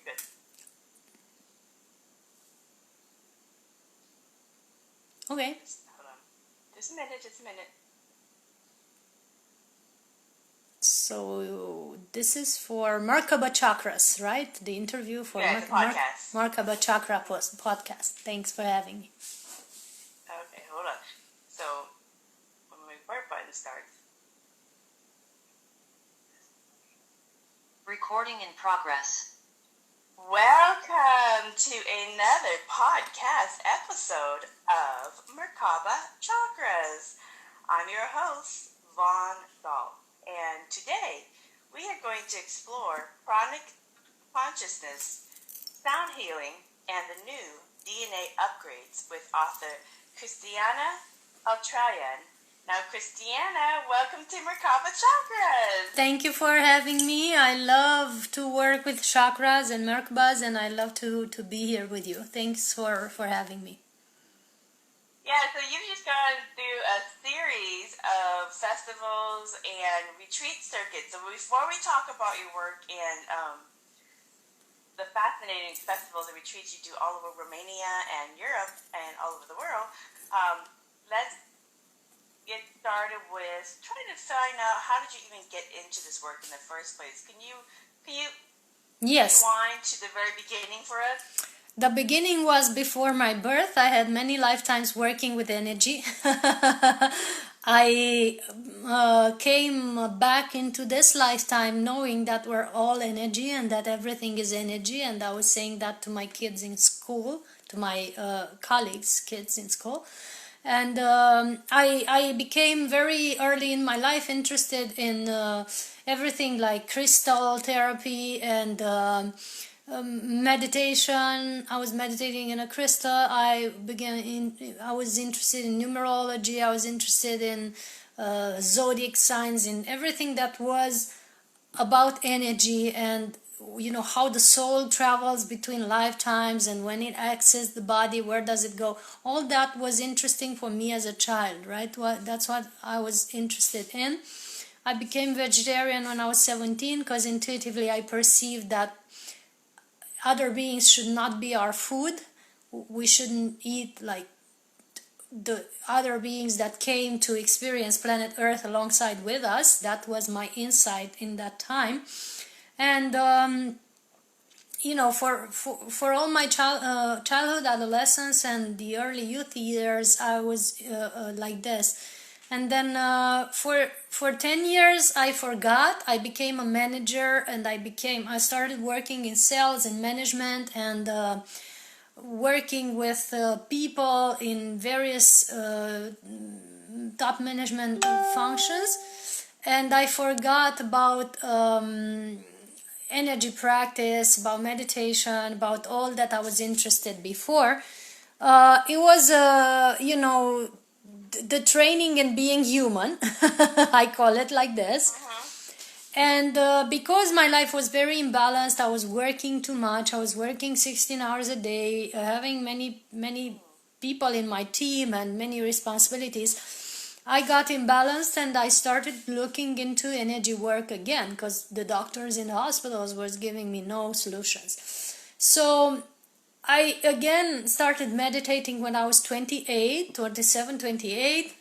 good. Okay. Hold on. Just a minute. So this is for Merkaba Chakras, right? The interview for the podcast. Merkaba Chakra podcast. Thanks for having me. Okay, hold on. So when my part button starts. Recording in progress. Welcome to another podcast episode of Merkaba Chakras. I'm your host, Vaughn Dahl, and today we are going to explore pranic consciousness, sound healing, and the new DNA upgrades with author Cristiana Eltrayan. Now, Cristiana, welcome to Merkaba Chakras. Thank you for having me. I love to work with chakras and Merkabas, and I love to be here with you. Thanks for having me. Yeah, so you've just gone through a series of festivals and retreat circuits. So before we talk about your work and the fascinating festivals and retreats you do all over Romania and Europe and all over the world, let's get started with trying to find out how did you even get into this work in the first place. Can you Yes. rewind to the very beginning for us? The beginning was before my birth. I had many lifetimes working with energy. I came back into this lifetime knowing that we're all energy and that everything is energy, and I was saying that to my kids in school, to my colleagues' kids in school. And I became very early in my life interested in everything like crystal therapy and meditation. I was meditating in a crystal. I was interested in numerology. I was interested in zodiac signs, in everything that was about energy and how the soul travels between lifetimes, and when it accesses the body, where does it go. All that was interesting for me as a child, right? That's what I was interested in. I became vegetarian when I was 17 because intuitively I perceived that other beings should not be our food. We shouldn't eat like the other beings that came to experience planet Earth alongside with us. That was my insight in that time. And for all my childhood, adolescence, and the early youth years, I was like this. And then for 10 years, I forgot. I became a manager, and I started working in sales and management, and working with people in various top management functions. And I forgot about energy practice, about meditation, about all that I was interested before. It was, the training in being human. I call it like this. And because my life was very imbalanced, I was working too much. I was working 16 hours a day, having many people in my team and many responsibilities. I got imbalanced, and I started looking into energy work again because the doctors in the hospitals was giving me no solutions. So I again started meditating when I was 27, 28.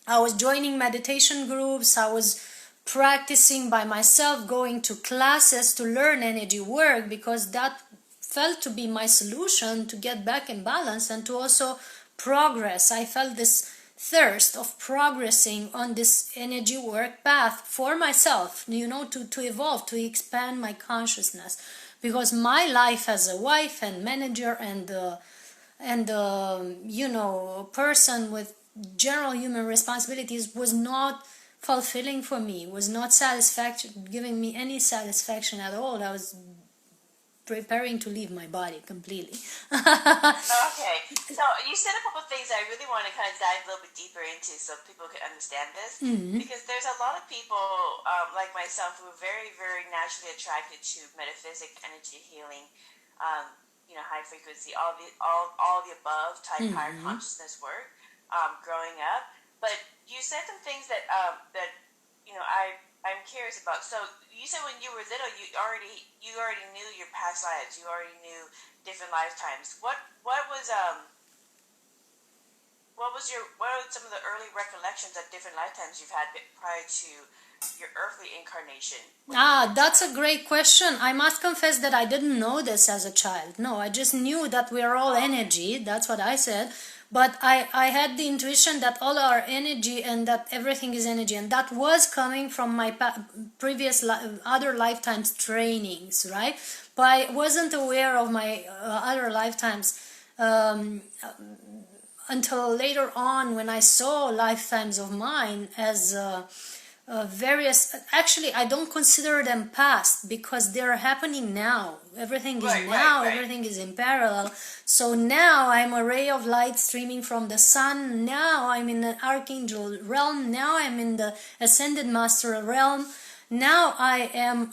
I was joining meditation groups. I was practicing by myself, going to classes to learn energy work, because that felt to be my solution to get back in balance and to also progress. I felt this thirst of progressing on this energy work path for myself, to evolve, to expand my consciousness, because my life as a wife and manager and person with general human responsibilities was not fulfilling for me, was not giving me any satisfaction at all. I was preparing to leave my body completely. Okay, so you said a couple of things I really want to kind of dive a little bit deeper into so people can understand this, because there's a lot of people like myself who are very, very naturally attracted to metaphysics, energy healing, high frequency, all the above type higher consciousness work growing up. But you said some things that I I'm curious about. So you said when you were little, you already knew your past lives. You already knew different lifetimes. What are some of the early recollections of different lifetimes you've had prior to your earthly incarnation? That's a great question. I must confess that I didn't know this as a child. No, I just knew that we are all energy. That's what I said. But I had the intuition that all are energy and that everything is energy. And that was coming from my previous other lifetimes trainings, right? But I wasn't aware of my other lifetimes until later on when I saw lifetimes of mine as various. Actually, I don't consider them past because they're happening now. Everything is now. Right. Everything is in parallel. So now I'm a ray of light streaming from the sun. Now I'm in the archangel realm. Now I'm in the ascended master realm. Now I am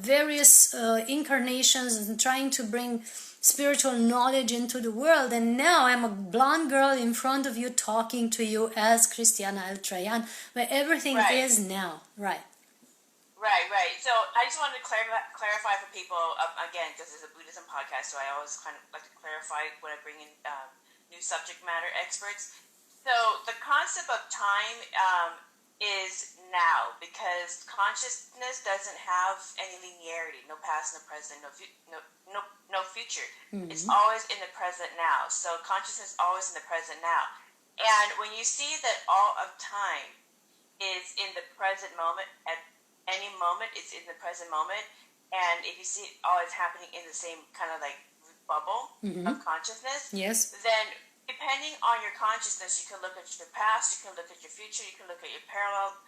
various incarnations and trying to bring spiritual knowledge into the world, and now I'm a blonde girl in front of you talking to you as Cristiana Eltrayan, where everything is now. Right. So I just wanted to clarify for people, again, because it's a Buddhism podcast, so I always kind of like to clarify when I bring in new subject matter experts. So the concept of time is now, because consciousness doesn't have any linearity, no past, no present, no future. Mm-hmm. It's always in the present now. So consciousness is always in the present now. And when you see that all of time is in the present moment, at any moment it's in the present moment, and if you see it always happening in the same kind of like bubble of consciousness, then depending on your consciousness, you can look at your past, you can look at your future, you can look at your parallel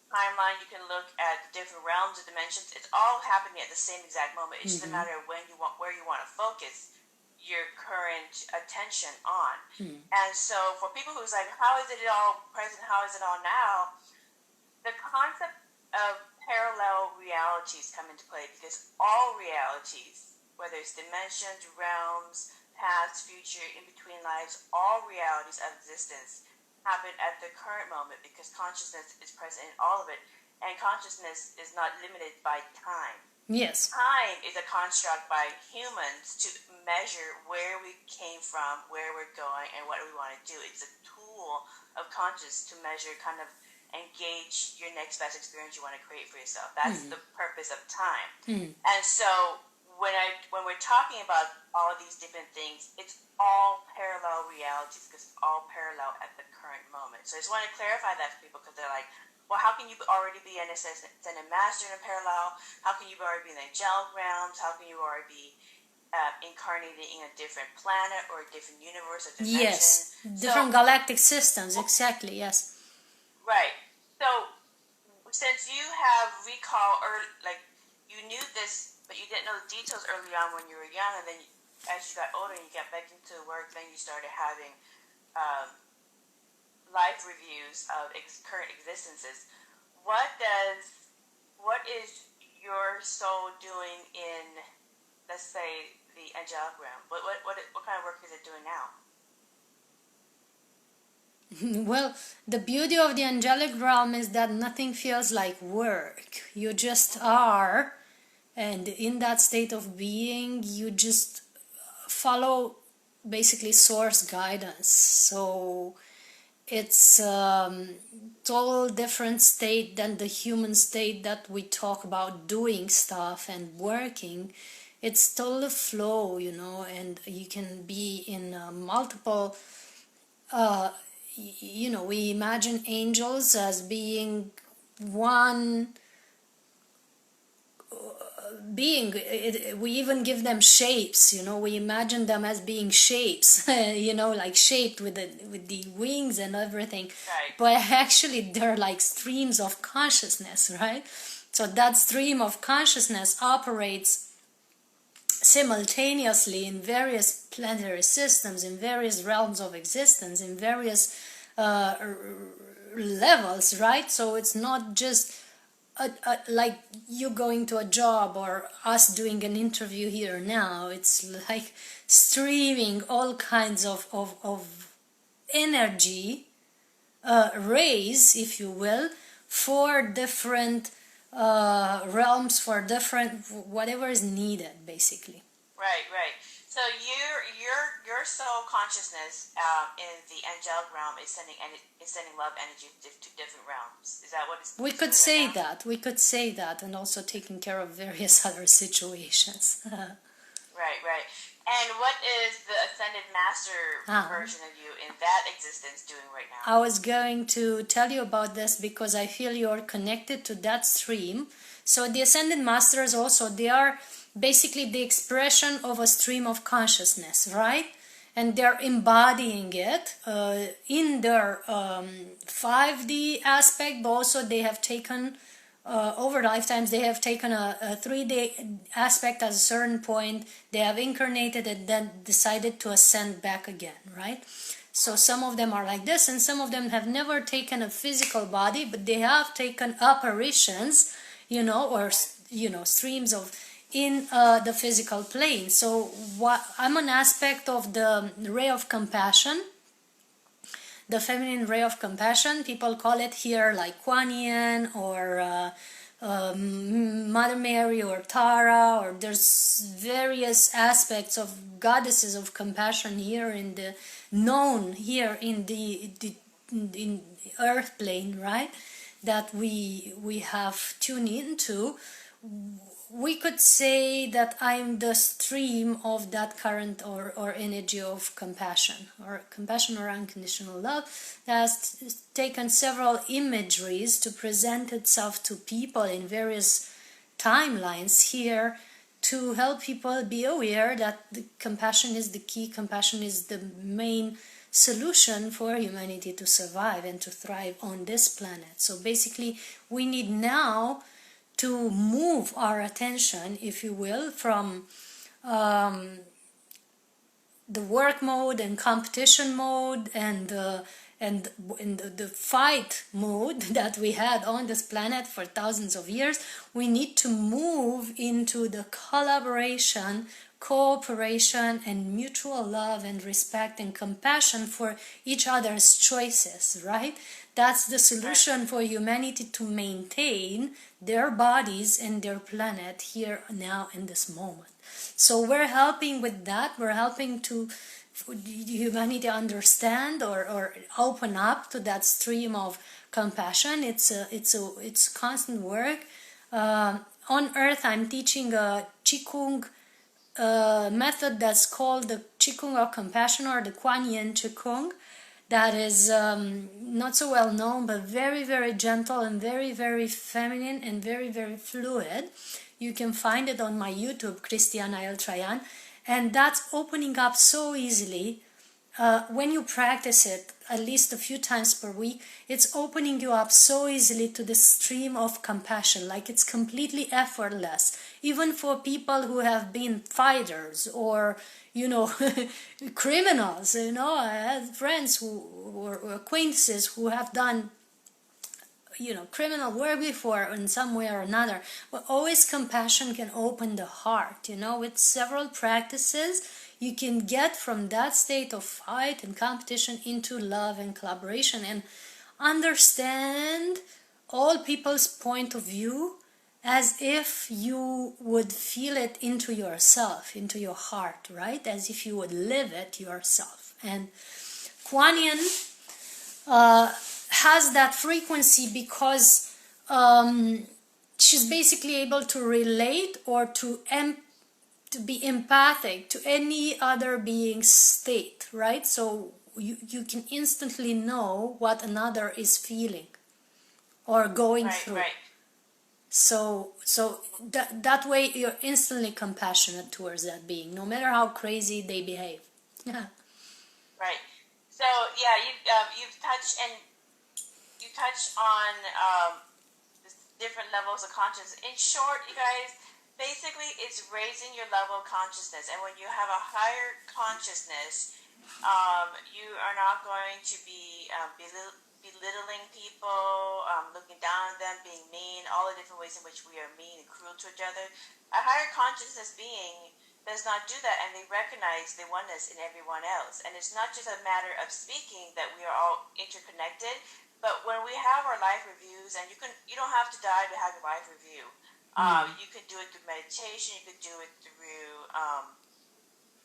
timeline, you can look at different realms or dimensions. It's all happening at the same exact moment. It's just a matter of where you want to focus your current attention on. And so for people who's like, how is it all present, how is it all now, the concept of parallel realities come into play, because all realities, whether it's dimensions, realms, past, future, in between lives, all realities of existence happen at the current moment, because consciousness is present in all of it, and consciousness is not limited by time. Yes. Time is a construct by humans to measure where we came from, where we're going, and what we want to do. It's a tool of conscious to measure, kind of engage your next best experience you want to create for yourself. That's the purpose of time. And so when we're talking about all of these different things, it's all parallel realities, because it's all parallel at the current moment. So I just want to clarify that for people, because they're like, well, how can you already be an ascended master in a parallel? How can you already be in the angelic realms? How can you already be incarnated in a different planet or a different universe or dimension? Yes, different galactic systems, exactly, yes. Right. So since you have recall, or like you knew this, but you didn't know the details early on when you were young, and then as you got older and you got back into work, then you started having life reviews of current existences. What is your soul doing in, let's say, the angelic realm? What kind of work is it doing now? Well, the beauty of the angelic realm is that nothing feels like work. You just are, and in that state of being, you just follow basically source guidance. So it's total different state than the human state that we talk about, doing stuff and working. It's total flow, and you can be in multiple we imagine angels as being one being. We even give them shapes, we imagine them as being shapes, like shaped with the wings and everything. Right. But actually they're like streams of consciousness, right? So that stream of consciousness operates simultaneously in various planetary systems, in various realms of existence, in various levels, right? So it's not just like you going to a job or us doing an interview here now. It's like streaming all kinds of energy, rays, if you will, for different realms, for different whatever is needed, basically. Right, right. So your soul consciousness in the angelic realm is sending love energy to different realms. Is that what it's We could doing say right now? that. We could say that, and also taking care of various other situations. Right, right. And what is the ascended master version of you in that existence doing right now? I was going to tell you about this because I feel you're connected to that stream. So the ascended masters also, they are basically the expression of a stream of consciousness, right? And they're embodying it in their 5D aspect, but also they have taken over lifetimes, they have taken a 3D aspect at a certain point, they have incarnated and then decided to ascend back again, right? So some of them are like this, and some of them have never taken a physical body, but they have taken apparitions, or streams of in the physical plane. So I'm an aspect of the ray of compassion, the feminine ray of compassion. People call it here like Kuan Yin or Mother Mary or Tara, or there's various aspects of goddesses of compassion here in the in earth plane, right? That we have tuned into. We could say that I'm the stream of that current or energy of compassion or unconditional love that has taken several imageries to present itself to people in various timelines here to help people be aware that the compassion is the key, compassion is the main solution for humanity to survive and to thrive on this planet. So basically we need now to move our attention, if you will, from the work mode and competition mode and the fight mode that we had on this planet for thousands of years. We need to move into the collaboration, cooperation, and mutual love and respect and compassion for each other's choices, right? That's the solution for humanity to maintain their bodies and their planet here now in this moment. So we're helping with that. We're helping to humanity understand or open up to that stream of compassion. It's constant work. On Earth, I'm teaching a Qigong method that's called the Qigong of compassion, or the Kuan Yin Qigong. That is not so well known, but very, very gentle and very, very feminine and very, very fluid. You can find it on my YouTube, Cristiana Eltrayan, and that's opening up so easily. When you practice it at least a few times per week, it's opening you up so easily to the stream of compassion, like it's completely effortless, even for people who have been fighters or criminals. I had friends or acquaintances who have done criminal work before in some way or another. But always compassion can open the heart. With several practices, you can get from that state of fight and competition into love and collaboration and understand all people's point of view as if you would feel it into yourself, into your heart, right? As if you would live it yourself. And Kuan Yin has that frequency because she's basically able to relate or to be empathic to any other being's state, right? So you can instantly know what another is feeling or going through. Right. So that way you're instantly compassionate towards that being, no matter how crazy they behave. Yeah. Right. So yeah, you've touched on different levels of consciousness. In short, you guys, basically it's raising your level of consciousness, and when you have a higher consciousness, you are not going to be belittling people, looking down on them, being mean, all the different ways in which we are mean and cruel to each other. A higher consciousness being does not do that, and they recognize the oneness in everyone else. And it's not just a matter of speaking that we are all interconnected, But when we have our life reviews, and you don't have to die to have a life review. You could do it through meditation. You could do it through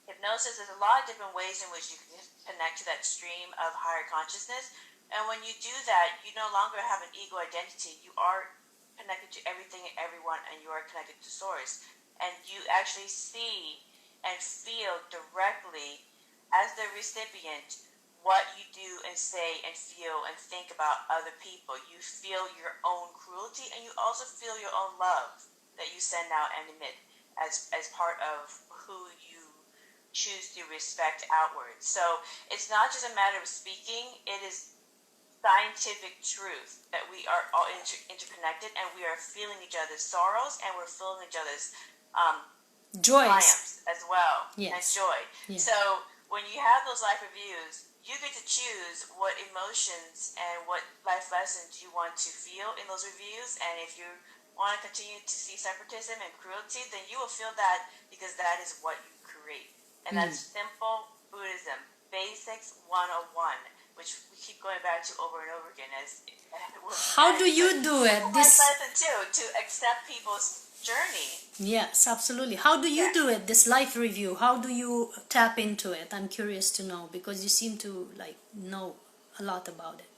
hypnosis. There's a lot of different ways in which you can connect to that stream of higher consciousness. And when you do that, you no longer have an ego identity. You are connected to everything and everyone, and you are connected to source. And you actually see and feel directly as the recipient what you do and say and feel and think about other people. You feel your own cruelty, and you also feel your own love that you send out and emit as part of who you choose to respect outward. So it's not just a matter of speaking, it is scientific truth that we are all interconnected, and we are feeling each other's sorrows, and we're feeling each other's joys triumphs as well, yes. and joy. Yes. So when you have those life reviews, you get to choose what emotions and what life lessons you want to feel in those reviews. And if you want to continue to see separatism and cruelty, then you will feel that, because that is what you create. And that's simple Buddhism, Basics 101, which we keep going back to over and over again. How do you do it? This lesson too, to accept people's journey. Yes, absolutely. How do you do it, this life review? How do you tap into it? I'm curious to know, because you seem to know a lot about it.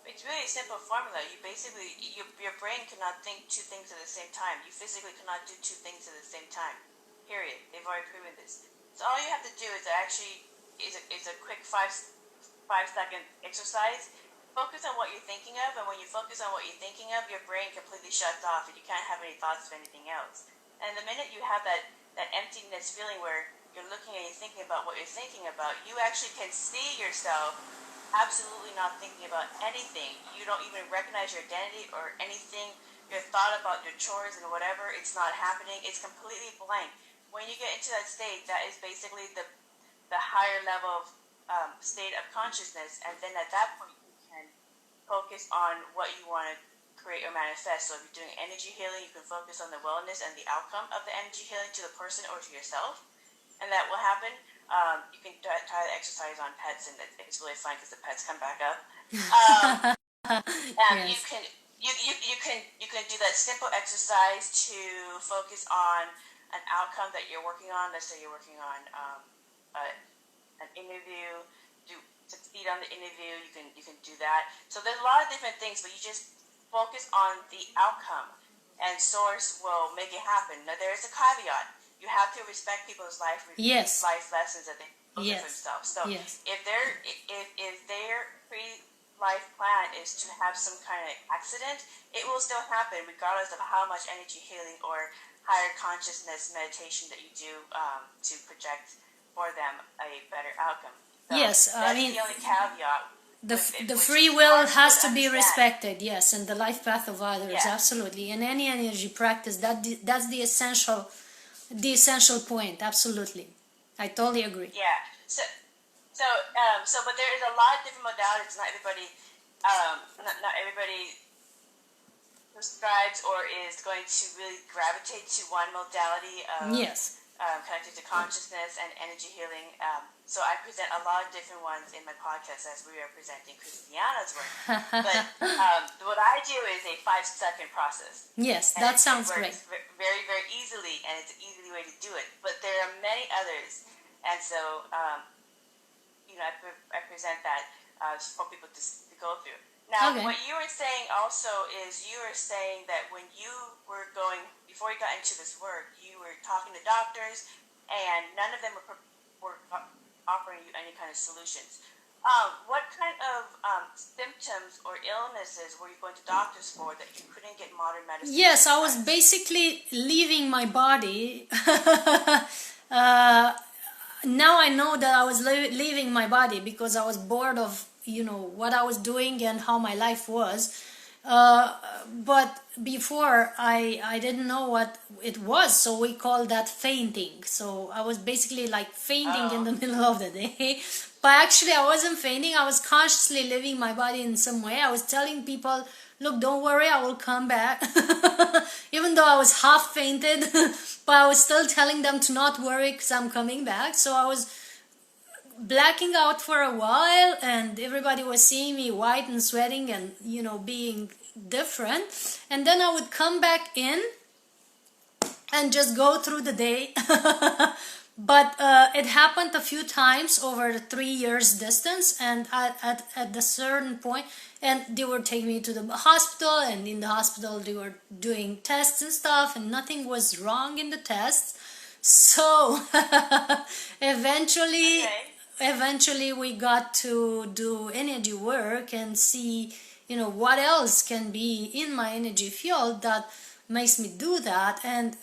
It's really a simple formula. You basically, your brain cannot think two things at the same time. You physically cannot do two things at the same time. Period. They've already proven this. So all you have to do is a quick 5-second exercise. Focus on what you're thinking of, and when you focus on what you're thinking of, your brain completely shuts off, and you can't have any thoughts of anything else. And the minute you have that emptiness feeling where you're looking and you're thinking about what you're thinking about, you actually can see yourself absolutely not thinking about anything. You don't even recognize your identity or anything. Your thought about your chores and whatever, it's not happening. It's completely blank. When you get into that state, that is basically the higher level of state of consciousness, and then at that point you can focus on what you want to create or manifest. So if you're doing energy healing, you can focus on the wellness and the outcome of the energy healing to the person or to yourself, and that will happen. You can try the exercise on pets, and it's really fun because the pets come back up. Yes. You can do that simple exercise to focus on an outcome that you're working on. Let's say you're working on an interview. To succeed on the interview, you can do that. So there's a lot of different things, but you just focus on the outcome, and source will make it happen. Now there is a caveat. You have to respect people's life lessons that they build for themselves. So if their pre-life plan is to have some kind of accident, it will still happen regardless of how much energy healing or higher consciousness meditation that you do to project for them a better outcome. So I mean, the only caveat. The free will has to be respected, yes, and the life path of others, absolutely. In any energy practice, that's the essential point, absolutely. I totally agree. Yeah. But there is a lot of different modalities. Not everybody prescribes or is going to really gravitate to one modality of connected to consciousness and energy healing. So I present a lot of different ones in my podcast as we are presenting Cristiana's work. But what I do is a 5-second process. Yes, that sounds great. Very, very easily, and it's an easy way to do it. But there are many others, and so I present that for people to go through. Now, what you were saying also is you were saying that when you were before you got into this work, you were talking to doctors, and none of them were offering you any kind of solutions. What kind of symptoms or illnesses were you going to doctors for that you couldn't get modern medicine? Yes, I was basically leaving my body. Now I know that I was leaving my body because I was bored of what I was doing and how my life was. But before I didn't know what it was, so we call that fainting. So I was basically fainting in the middle of the day. But actually I wasn't fainting. I was consciously leaving my body in some way. I was telling people, look, don't worry, I will come back. Even though I was half fainted, but I was still telling them to not worry because I'm coming back. So I was blacking out for a while, and everybody was seeing me white and sweating and, being different. And then I would come back in and just go through the day. But it happened a few times over the 3 years distance, and at a certain point, and they were taking me to the hospital, and in the hospital they were doing tests and stuff, and nothing was wrong in the tests. So eventually, Okay. eventually we got to do energy work and see, what else can be in my energy field that makes me do that. And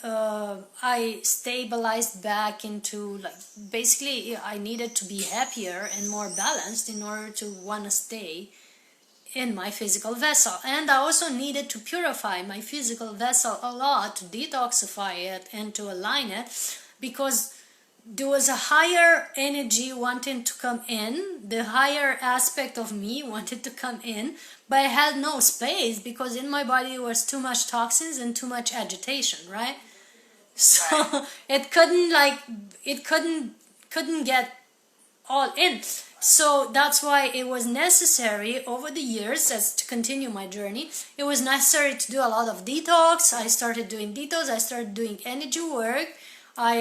I stabilized back into, like, basically I needed to be happier and more balanced in order to want to stay in my physical vessel. And I also needed to purify my physical vessel a lot, to detoxify it and to align it, because there was a higher energy wanting to come in, the higher aspect of me wanted to come in, but I had no space because in my body there was too much toxins and too much agitation, right? So it couldn't get all in. So that's why it was necessary over the years, as to continue my journey, it was necessary to do a lot of detox. I started doing detox, I started doing energy work. I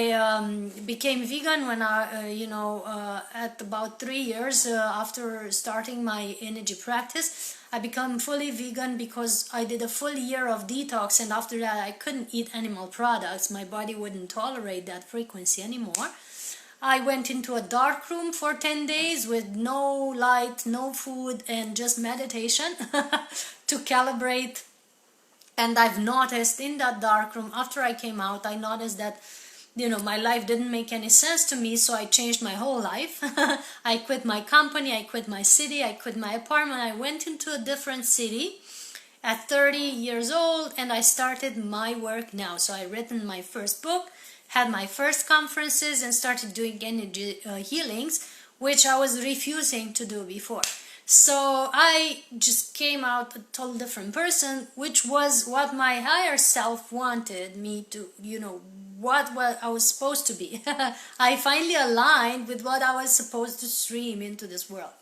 became vegan when at about 3 years after starting my energy practice. I became fully vegan because I did a full year of detox, and after that I couldn't eat animal products. My body wouldn't tolerate that frequency anymore. I went into a dark room for 10 days with no light, no food, and just meditation to calibrate. And I've noticed in that dark room, after I came out, I noticed that my life didn't make any sense to me, so I changed my whole life. I quit my company, I quit my city, I quit my apartment, I went into a different city at 30 years old, and I started my work now. So I written my first book, had my first conferences, and started doing energy healings, which I was refusing to do before. So I just came out a total different person, which was what my higher self wanted me to, what I was supposed to be. I finally aligned with what I was supposed to stream into this world.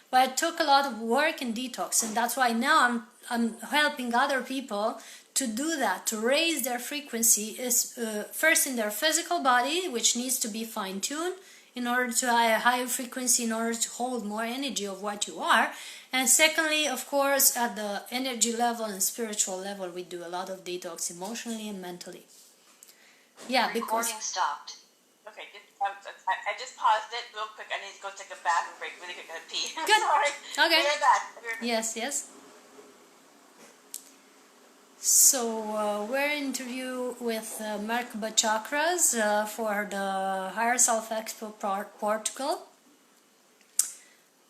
But it took a lot of work and detox, and that's why now I'm helping other people to do that, to raise their frequency, is first in their physical body, which needs to be fine-tuned in order to have a higher frequency, in order to hold more energy of what you are. And secondly, of course, at the energy level and spiritual level, we do a lot of detox emotionally and mentally. Yeah, Recording stopped. Okay, I just paused it real quick. I need to go take a bathroom break really quick. I gotta pee. Good. Sorry. Okay. We're back. Yes. So we're in interview with Merkaba Chakras for the Higher Self Expo Portugal.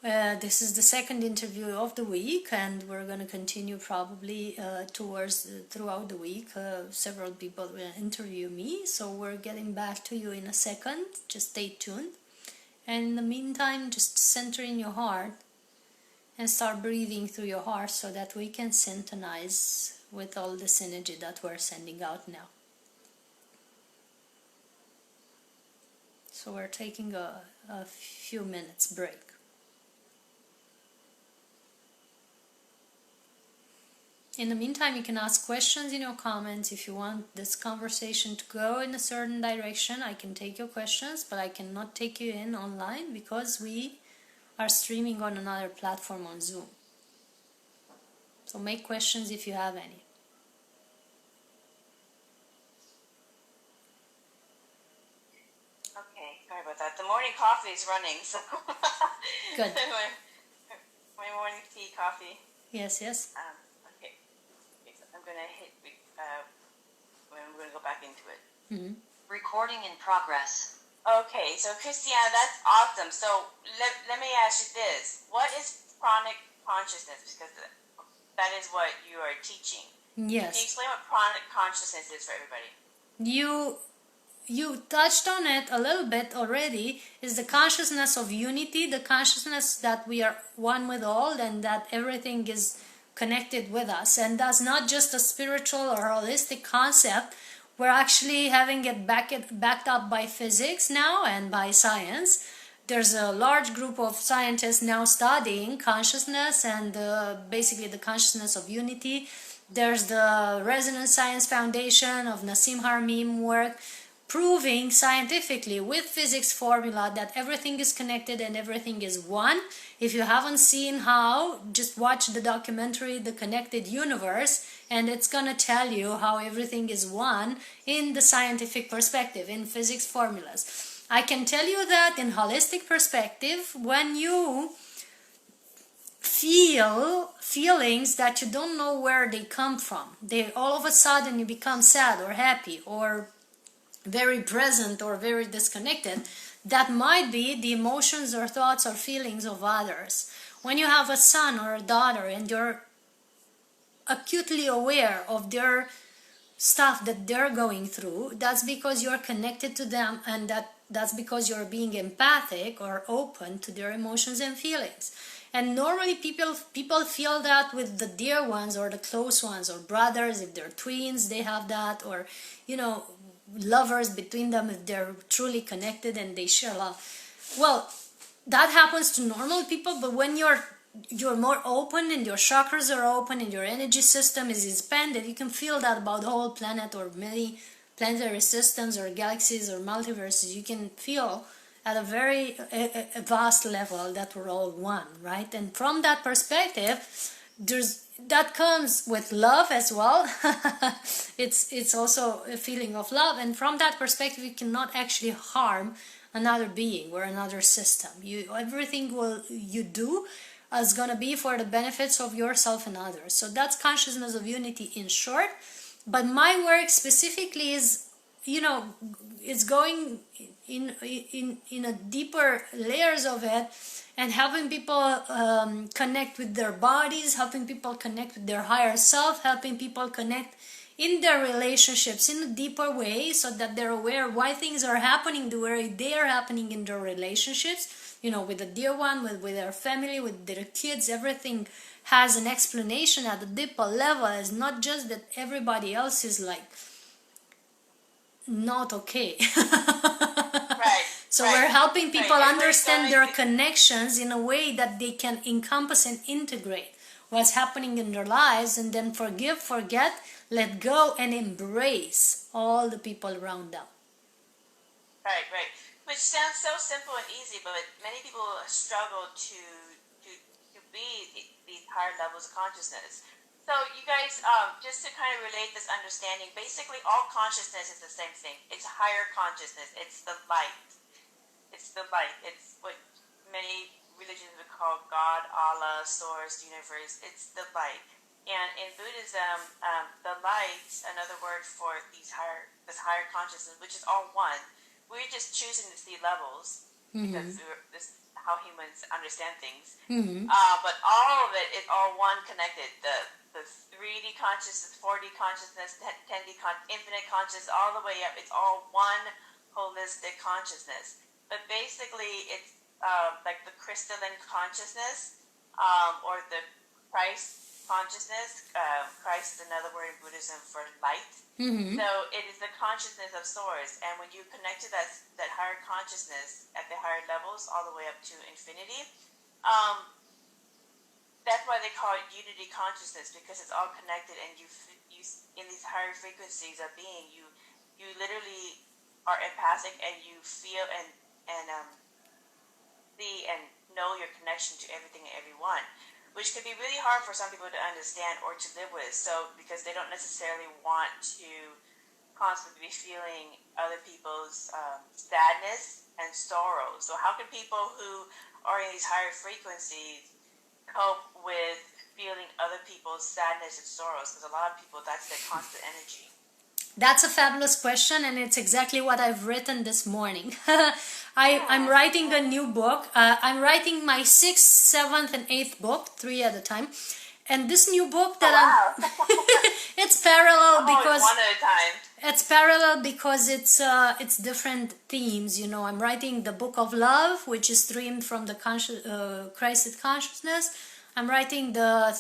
This is the second interview of the week, and we're going to continue probably throughout the week. Several people will interview me, so we're getting back to you in a second. Just stay tuned. And in the meantime, just center in your heart and start breathing through your heart so that we can synchronize with all this energy that we're sending out now. So we're taking a few minutes break. In the meantime, you can ask questions in your comments. If you want this conversation to go in a certain direction, I can take your questions, but I cannot take you in online because we are streaming on another platform on Zoom. So make questions if you have any. Okay, sorry about that. The morning coffee is running, so. Good. my morning tea, coffee. Yes. Okay. So I'm gonna we're gonna go back into it. Mm-hmm. Recording in progress. Okay, so Cristiana, that's awesome. So let me ask you this: what is pranic consciousness? Because that is what you are teaching. Yes. Can you explain what pranic consciousness is for everybody? You touched on it a little bit already. Is the consciousness of unity, the consciousness that we are one with all, and that everything is connected with us. And that's not just a spiritual or holistic concept. We're actually having it backed up by physics now and by science. there's a large group of scientists now studying consciousness and basically the consciousness of unity. There's the Resonance Science Foundation of Nassim Harameem work, proving scientifically with physics formula that everything is connected and everything is one. If you haven't seen how, just watch the documentary The Connected Universe, and it's gonna tell you how everything is one in the scientific perspective, in physics formulas. I can tell you that in holistic perspective, when you feel feelings that you don't know where they come from, they all of a sudden you become sad or happy or very present or very disconnected, that might be the emotions or thoughts or feelings of others. When you have a son or a daughter and you're acutely aware of their stuff that they're going through, that's because you're connected to them, and that's because you're being empathic or open to their emotions and feelings. And normally people feel that with the dear ones or the close ones, or brothers if they're twins, they have that, or lovers between them if they're truly connected and they share love. Well, that happens to normal people, but when you're more open and your chakras are open and your energy system is expanded, you can feel that about the whole planet or many planetary systems or galaxies or multiverses. You can feel at a very vast level that we're all one, right? And from that perspective, that comes with love as well. it's also a feeling of love, and from that perspective, you cannot actually harm another being or another system. Everything you do is going to be for the benefits of yourself and others. So that's consciousness of unity in short. But my work specifically is, it's going in a deeper layers of it, and helping people connect with their bodies, helping people connect with their higher self, helping people connect in their relationships in a deeper way, so that they're aware why things are happening the way they are happening in their relationships, with the dear one, with their family, with their kids. Everything has an explanation at a deeper level. It's not just that everybody else is like not okay. Right. So right, we're helping people right. understand their connections in a way that they can encompass and integrate what's happening in their lives, and then forgive, forget, let go, and embrace all the people around them. Right. Which sounds so simple and easy, but many people struggle to be these higher levels of consciousness. So you guys, just to kind of relate this understanding, basically all consciousness is the same thing. It's higher consciousness. It's the light. It's what many religions would call God, Allah, Source, Universe. It's the light. And in Buddhism, the light, another word for this higher consciousness, which is all one. We're just choosing to see levels, because this is how humans understand things. But all of it is all one connected. The 3D consciousness, 4D consciousness, 10D infinite consciousness, all the way up. It's all one holistic consciousness. But basically, it's like the crystalline consciousness, or the Christ consciousness. Christ is another word in Buddhism for light. So it is the consciousness of Source, and when you connect to that higher consciousness at the higher levels, all the way up to infinity, that's why they call it unity consciousness, because it's all connected, and you in these higher frequencies of being, you literally are empathic, and you feel and see and know your connection to everything and everyone, which can be really hard for some people to understand or to live with. So because they don't necessarily want to constantly be feeling other people's sadness and sorrow. So how can people who are in these higher frequencies cope with feeling other people's sadness and sorrows? Because a lot of people, that's their constant energy. That's a fabulous question, and it's exactly what I've written this morning. I'm writing a new book. I'm writing my 6th, 7th, and 8th book, 3 at a time. And this new book that it's parallel because one at a time. It's parallel because it's different themes. I'm writing the book of love, which is streamed from the Christ consciousness. I'm writing the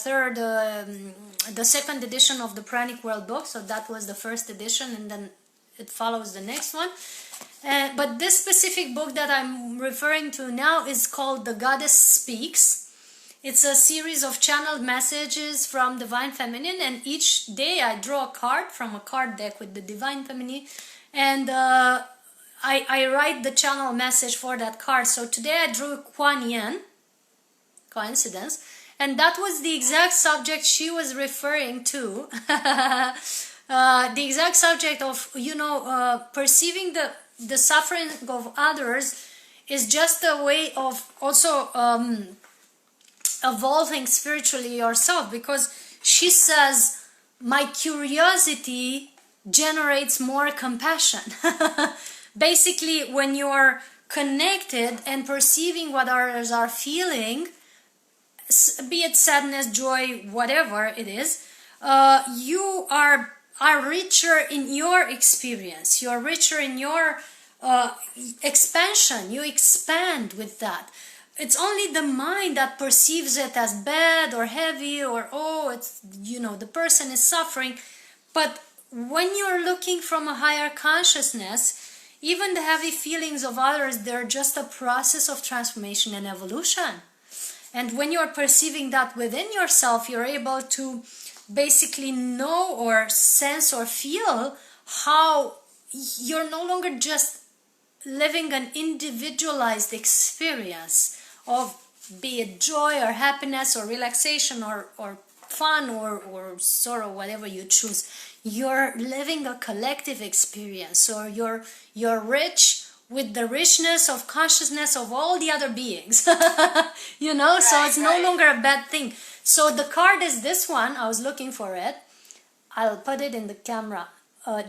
second edition of the Pranic World book. So that was the first edition, and then it follows the next one. But this specific book that I'm referring to now is called The Goddess Speaks. It's a series of channeled messages from Divine Feminine, and each day I draw a card from a card deck with the Divine Feminine, and I write the channel message for that card. So today I drew Kuan Yin, coincidence, and that was the exact subject she was referring to. The exact subject of, perceiving the suffering of others is just a way of also evolving spiritually yourself, because she says my curiosity generates more compassion. Basically, when you're connected and perceiving what others are feeling, be it sadness, joy, whatever it is, you are richer in your experience. You're richer in your expansion. You expand with that. It's only the mind that perceives it as bad or heavy, or it's, the person is suffering. But when you're looking from a higher consciousness, even the heavy feelings of others, they're just a process of transformation and evolution. And when you're perceiving that within yourself, you're able to basically know or sense or feel how you're no longer just living an individualized experience of, be it joy or happiness or relaxation or fun or sorrow, whatever you choose. You're living a collective experience, or you're rich with the richness of consciousness of all the other beings. So it's no longer a bad thing. So the card is this one. I was looking for it. I'll put it in the camera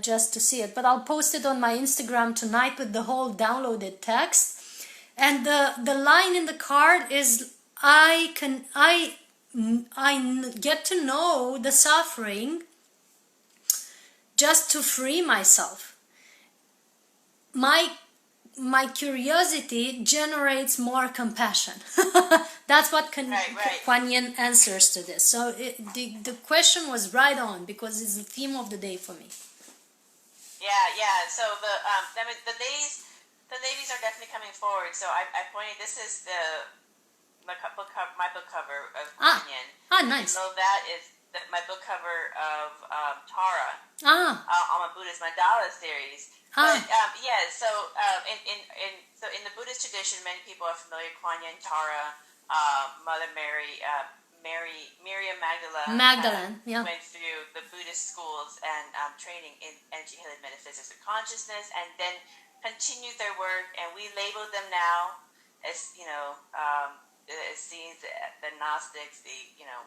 just to see it, but I'll post it on my Instagram tonight with the whole downloaded text. And the line in the card is, I get to know the suffering just to free myself. My curiosity generates more compassion. That's what Kuan Yin answers to this. So the question was right on, because it's the theme of the day for me. Yeah. So the ladies are definitely coming forward. So I pointed. This is my book cover of Kuan Yin. Nice. So that is my book cover of Tara. On my Buddhist Mandala series. But so in the Buddhist tradition, many people are familiar with Kuan Yin, Tara, Mother Mary, Miriam Magdalene went through the Buddhist schools and training in energy-healing metaphysics of consciousness, and then continued their work. And we label them now as it seems the Gnostics,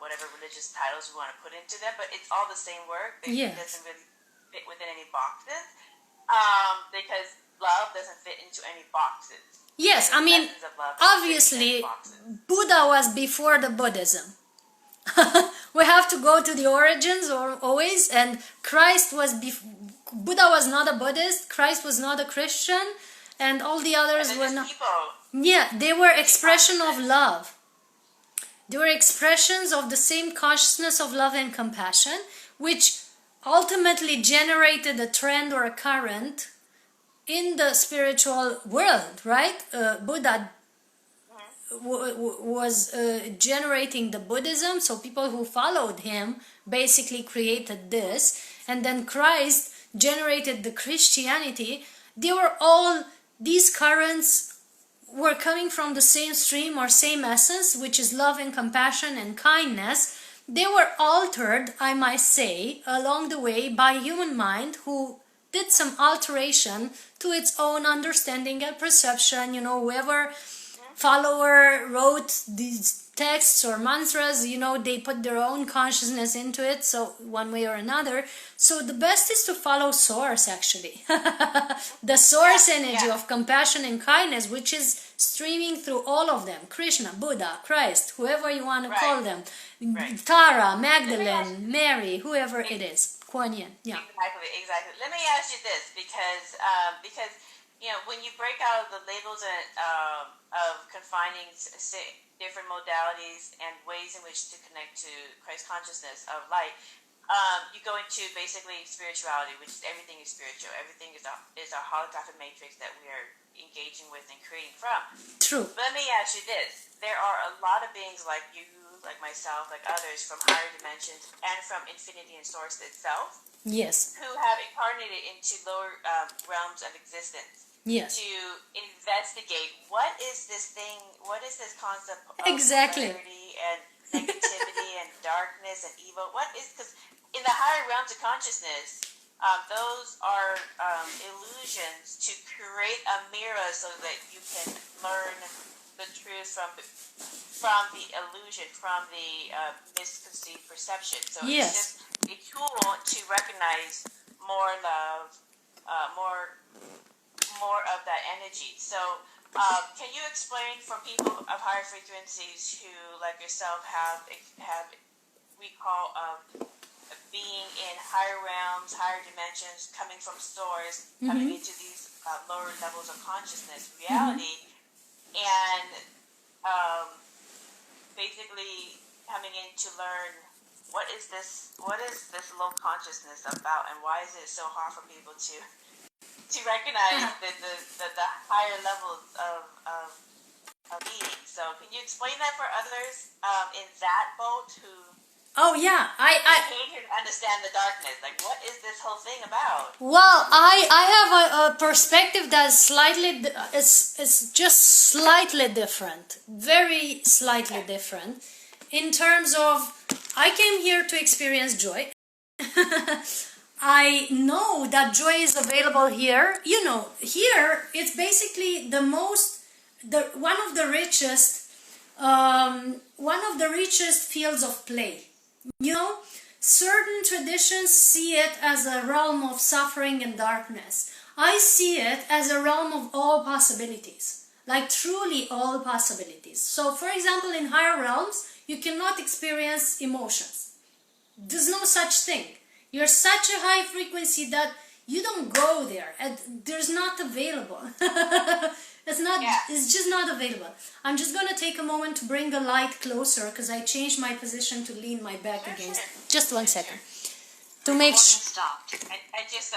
whatever religious titles we want to put into them, but it's all the same work. It doesn't really fit within any boxes, because love doesn't fit into any boxes. Yes, I mean, obviously, Buddha was before the Buddhism. We have to go to the origins always, and Christ was Buddha was not a Buddhist, Christ was not a Christian, and all the others were not. Yeah, they were expression of love. They were expressions of the same consciousness of love and compassion, which ultimately generated a trend or a current in the spiritual world, right? Buddha was generating the Buddhism, so people who followed him basically created this, and then Christ generated the Christianity. These currents were coming from the same stream or same essence, which is love and compassion and kindness. They were altered, I might say, along the way by human mind, who did some alteration to its own understanding and perception. Whoever follower wrote these texts or mantras, they put their own consciousness into it, so one way or another. So the best is to follow source, actually. The source energy of compassion and kindness, which is streaming through all of them. Krishna, Buddha, Christ, whoever you want to call them. Tara, Magdalene, Mary, whoever it is. Kuan Yin, Exactly. Let me ask you this, because when you break out of the labels of confining different modalities and ways in which to connect to Christ consciousness of light, you go into basically spirituality, which is everything is spiritual. Everything is a holographic matrix that we are engaging with and creating from. True. Let me ask you this: there are a lot of beings like you, like myself, like others from higher dimensions and from infinity and source itself, Yes. who have incarnated into lower realms of existence Yes. to investigate what is this thing, what is this concept of Exactly. polarity and negativity and darkness and evil. What is, because in the higher realms of consciousness, those are illusions to create a mirror so that you can learn the truth from the illusion, from the misconceived perception. So Yes. it's just a tool to recognize more love, more of that energy. So can you explain for people of higher frequencies who, like yourself, have recall of being in higher realms, higher dimensions, coming from source, coming into these lower levels of consciousness, reality, and basically coming in to learn what is this low consciousness about, and why is it so hard for people to recognize the higher levels of being. So can you explain that for others in that boat who Oh yeah, I came here to understand the darkness? Like, what is this whole thing about? well, I have a perspective that's slightly it's just slightly different, very slightly different, in terms of I came here to experience joy. I know that joy is available here. You know, here it's basically one of the richest fields of play. You know, certain traditions see it as a realm of suffering and darkness. I see it as a realm of all possibilities, like truly all possibilities. So, for example, in higher realms, you cannot experience emotions. There's no such thing. You're such a high frequency that you don't go there. There's not available. It's just not available. I'm just going to take a moment to bring the light closer because I changed my position to lean my back against. Just 1 second. To make Recording stopped. I just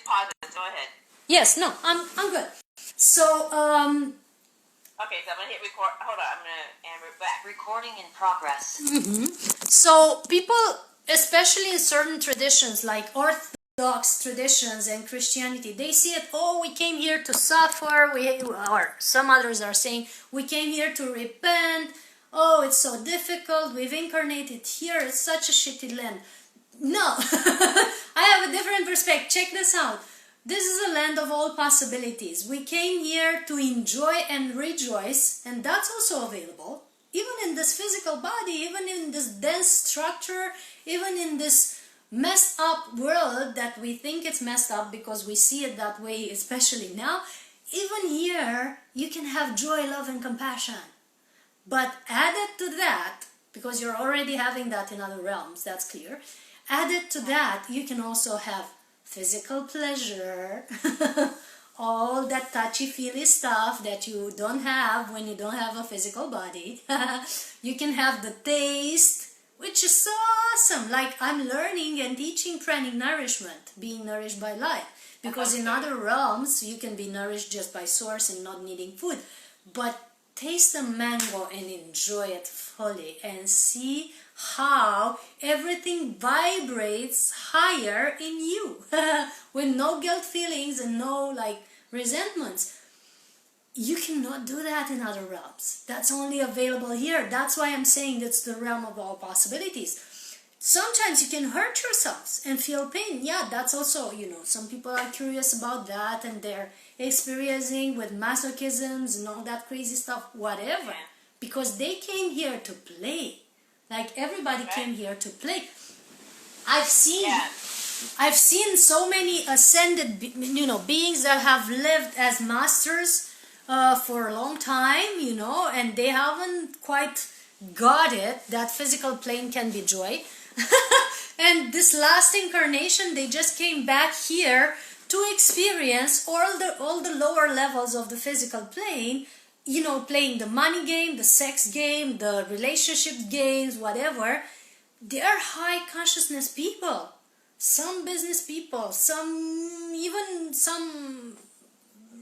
paused it. Go ahead. Yes, no, I'm good. So, Okay, so I'm gonna hit record. Hold on, I'm gonna Amber back. Recording in progress. so people, especially in certain traditions like Orthodox traditions and Christianity, they see it, oh, we came here to suffer, or some others are saying, we came here to repent, oh, it's so difficult, we've incarnated here, it's such a shitty land. No, I have a different perspective. Check this out. This is a land of all possibilities. We came here to enjoy and rejoice, and that's also available. Even in this physical body, even in this dense structure, even in this messed up world that we think it's messed up because we see it that way, especially now, even here, you can have joy, love, and compassion. But added to that, because you're already having that in other realms, that's clear, added to that, you can also have physical pleasure, all that touchy-feely stuff that you don't have when you don't have a physical body. You can have the taste, which is so awesome. Like, I'm learning and teaching Pranic nourishment, being nourished by light. Because in other realms, you can be nourished just by source and not needing food. But taste the mango and enjoy it fully and see how everything vibrates higher in you with no guilt feelings and no resentments. You cannot do that in other realms. That's only available here. That's why I'm saying it's the realm of all possibilities. Sometimes you can hurt yourselves and feel pain. Yeah, that's also, some people are curious about that and they're experiencing with masochisms and all that crazy stuff, whatever. Because they came here to play. Like everybody came here to play. I've seen so many ascended, beings that have lived as masters for a long time, and they haven't quite got it that physical plane can be joy. And this last incarnation, they just came back here to experience all the lower levels of the physical plane, playing the money game, the sex game, the relationship games, whatever, they are high consciousness people. Some business people, even some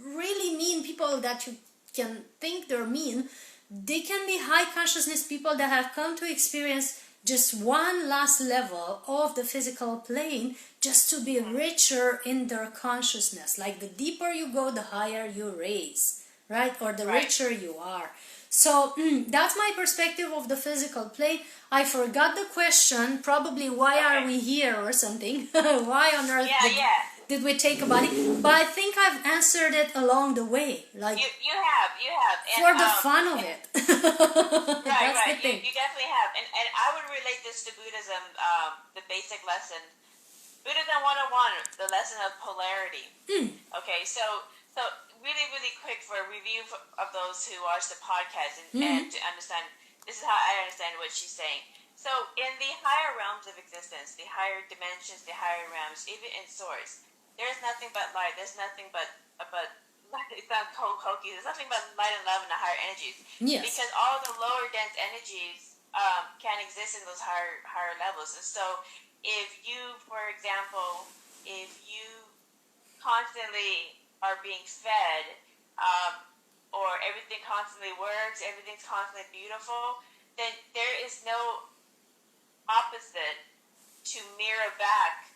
really mean people that you can think they're mean, they can be high consciousness people that have come to experience just one last level of the physical plane, just to be richer in their consciousness. Like the deeper you go, the higher you raise, right? Or the richer you are. So that's my perspective of the physical plane. I forgot the question, probably why are we here or something. Why on earth did we take a body? But I think I've answered it along the way. Like you have. And, for the fun of it. That's the thing. You definitely have. And I would relate this to Buddhism, the basic lesson. Buddhism 101, the lesson of polarity. Okay, so really quick for a review of those who watch the podcast and to understand, this is how I understand what she's saying. So in the higher realms of existence, the higher dimensions, the higher realms, even in source, there's nothing but light. There's nothing but it sounds hokey. There's nothing but light and love in the higher energies. Yes. Because all the lower dense energies can exist in those higher levels. And so if you, for example, if you constantly are being fed, or everything constantly works, everything's constantly beautiful, then there is no opposite to mirror back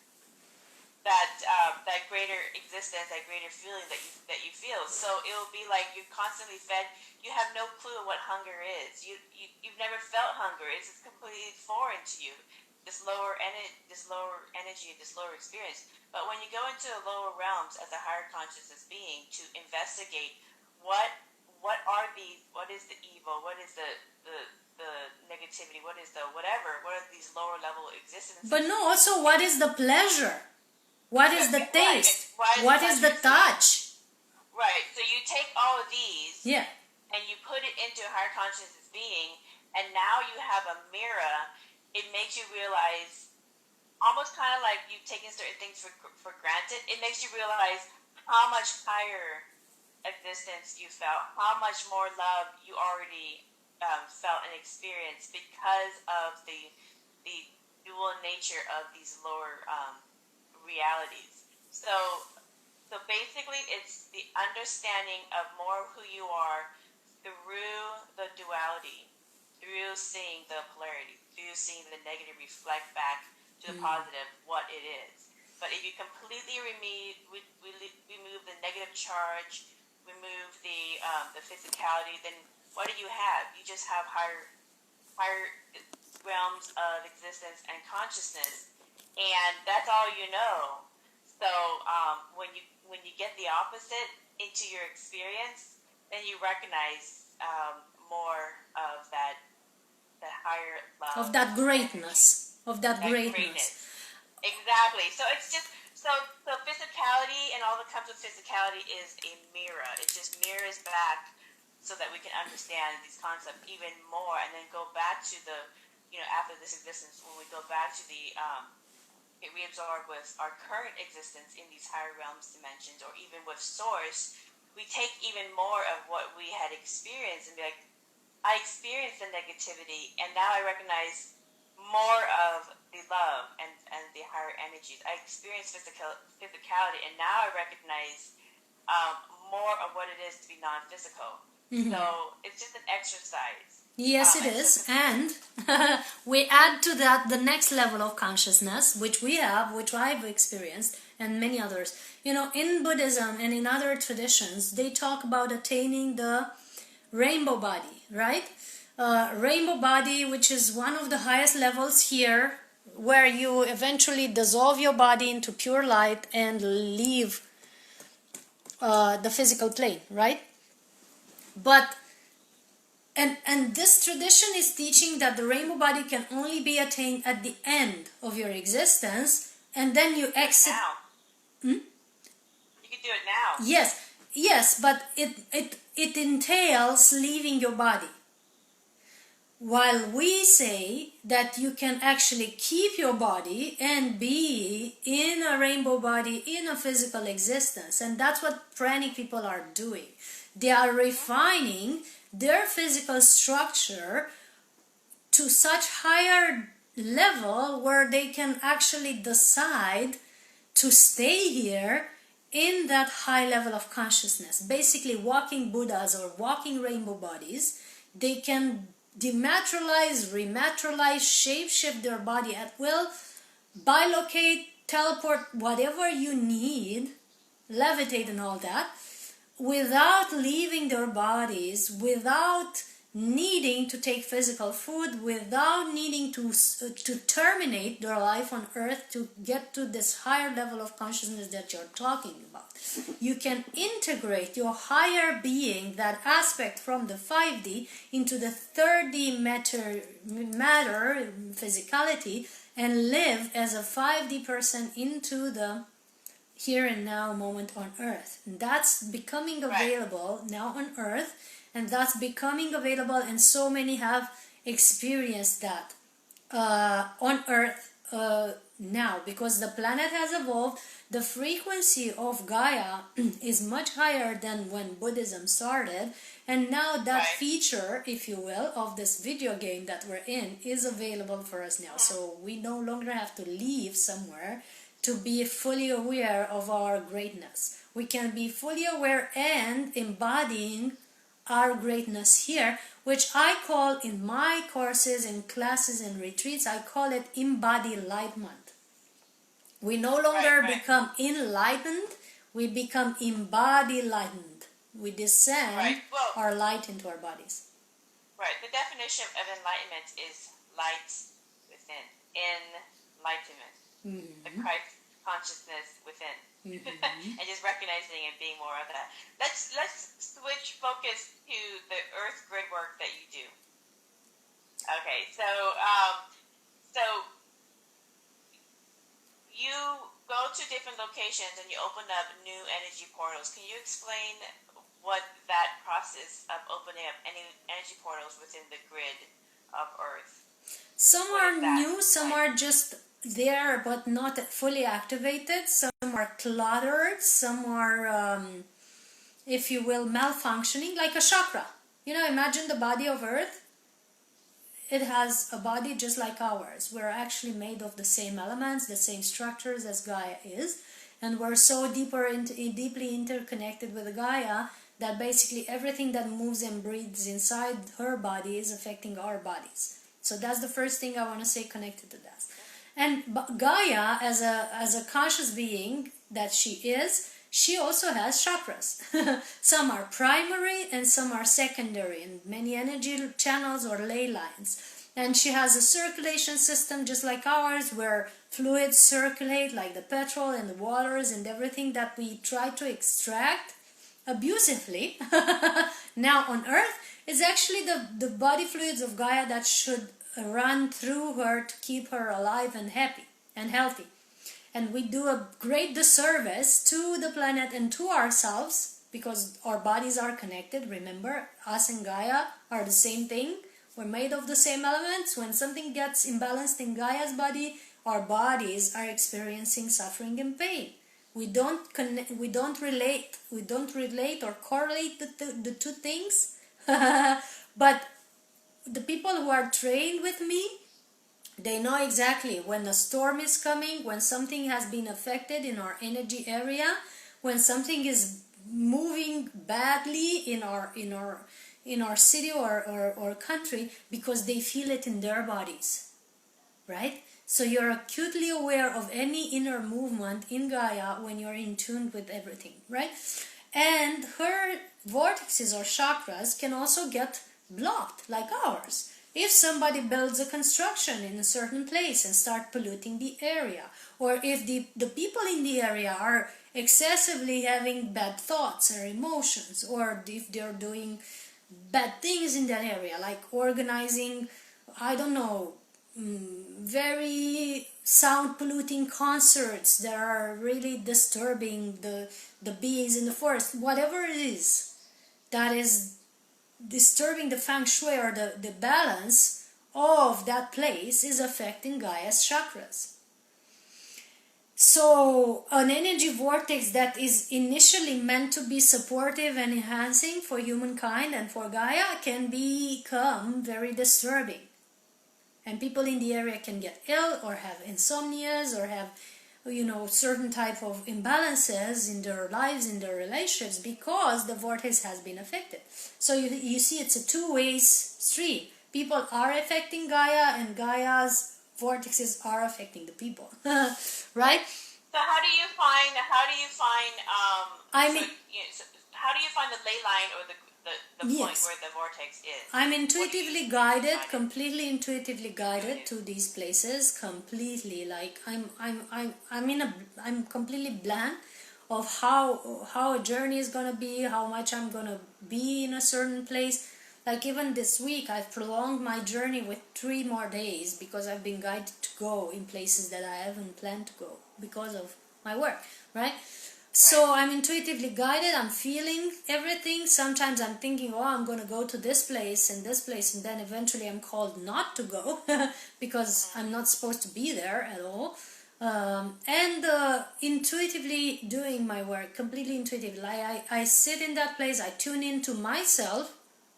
that greater existence, that greater feeling that you feel. So it will be like you're constantly fed. You have no clue what hunger is. You've never felt hunger. It's completely foreign to you. This lower energy, this lower experience. But when you go into the lower realms as a higher consciousness being to investigate what is the evil, what is the negativity, what is the whatever, what are these lower level existences. But no, also what is the pleasure? What is the taste? What is the touch? Right. So you take all of these and you put it into a higher consciousness being, and now you have a mirror. It makes you realize, almost kind of like you've taken certain things for granted, it makes you realize how much higher existence you felt, how much more love you already felt and experienced because of the dual nature of these lower realities. So basically it's the understanding of more who you are through the duality, through seeing the polarity, through seeing the negative reflect back to the positive, what it is. But if you completely remove the negative charge, remove the physicality, then what do you have? You just have higher realms of existence and consciousness, and that's all you know. So when you get the opposite into your experience, then you recognize more of that higher love, of that greatness, Exactly. So it's just so physicality and all that comes with physicality is a mirror. It just mirrors back so that we can understand these concepts even more, and then go back to the, after this existence, when we go back to the it reabsorb with our current existence in these higher realms, dimensions, or even with source, we take even more of what we had experienced and be like, I experienced the negativity, and now I recognize more of the love and the higher energies. I experienced physicality, and now I recognize more of what it is to be non-physical. So it's just an exercise. Yes, it is. And we add to that the next level of consciousness, which I've experienced, and many others. In Buddhism and in other traditions, they talk about attaining the rainbow body, right? Rainbow body, which is one of the highest levels here, where you eventually dissolve your body into pure light and leave the physical plane, right? But and this tradition is teaching that the rainbow body can only be attained at the end of your existence, and then you exit. You can do it now. Yes, but it entails leaving your body. While we say that you can actually keep your body and be in a rainbow body, in a physical existence, and that's what Pranic people are doing. They are refining their physical structure to such higher level where they can actually decide to stay here in that high level of consciousness. Basically, walking Buddhas or walking rainbow bodies, they can dematerialize, rematerialize, shape-shift their body at will, bilocate, teleport, whatever you need, levitate and all that, without leaving their bodies, without needing to take physical food, without needing to terminate their life on earth to get to this higher level of consciousness that you're talking about. You can integrate your higher being, that aspect from the 5D into the 3D matter physicality, and live as a 5D person into the here and now moment on earth. And that's becoming available now on earth, and that's becoming available, and so many have experienced that on earth now, because the planet has evolved. The frequency of Gaia is much higher than when Buddhism started, and now that feature, if you will, of this video game that we're in is available for us now. So we no longer have to leave somewhere to be fully aware of our greatness. We can be fully aware and embodying our greatness here, which I call in my courses and classes and retreats, I call it embodiment. We no longer become enlightened, we become embody-lightened. We descend our light into our bodies. Right. The definition of enlightenment is light within. Enlightenment. The Christ consciousness within. And just recognizing and being more of that. Let's switch focus to the earth grid work that you do. Okay, so you go to different locations and you open up new energy portals. Can you explain what that process of opening up any energy portals within the grid of earth? Some are new, some are just there but not fully activated, some are cluttered, some are, if you will, malfunctioning, like a chakra. You know, imagine the body of earth. It has a body just like ours. We're actually made of the same elements, the same structures as Gaia is, and we're so deeply interconnected with Gaia that basically everything that moves and breathes inside her body is affecting our bodies. So that's the first thing I want to say connected to that. And Gaia, as a conscious being that she is, she also has chakras. Some are primary and some are secondary, and many energy channels or ley lines. And she has a circulation system just like ours, where fluids circulate, like the petrol and the waters and everything that we try to extract abusively. Now on Earth, it's actually the body fluids of Gaia that should run through her to keep her alive and happy and healthy. And we do a great disservice to the planet and to ourselves, because our bodies are connected. Remember, us and Gaia are the same thing. We're made of the same elements. When something gets imbalanced in Gaia's body, our bodies are experiencing suffering and pain. We don't relate or correlate the two things. But the people who are trained with me, they know exactly when a storm is coming, when something has been affected in our energy area, when something is moving badly in our city or country, because they feel it in their bodies, right? So you're acutely aware of any inner movement in Gaia when you're in tune with everything, right? And her vortexes or chakras can also get blocked like ours. If somebody builds a construction in a certain place and start polluting the area, or if the people in the area are excessively having bad thoughts or emotions, or if they're doing bad things in that area, like organizing, I don't know, very sound polluting concerts that are really disturbing the beings in the forest, whatever it is that is disturbing the feng shui or the balance of that place, is affecting Gaia's chakras. So an energy vortex that is initially meant to be supportive and enhancing for humankind and for Gaia can become very disturbing. And people in the area can get ill or have insomnias or have, certain type of imbalances in their lives, in their relationships, because the vortex has been affected. So you see, it's a two-way street. People are affecting Gaia, and Gaia's vortexes are affecting the people. Right? So how do you find I mean, how do you find the ley line or the point Yes. where the vortex is? I'm intuitively guided, find it? completely intuitively guided to these places. Completely, like I'm completely blank of how a journey is gonna be, how much I'm gonna be in a certain place. Like even this week, I've prolonged my journey with 3 more days because I've been guided to go in places that I haven't planned to go because of my work, right? So I'm intuitively guided, I'm feeling everything. Sometimes I'm thinking, oh, I'm going to go to this place, and then eventually I'm called not to go because I'm not supposed to be there at all. And intuitively doing my work, completely intuitively. I sit in that place, I tune into myself.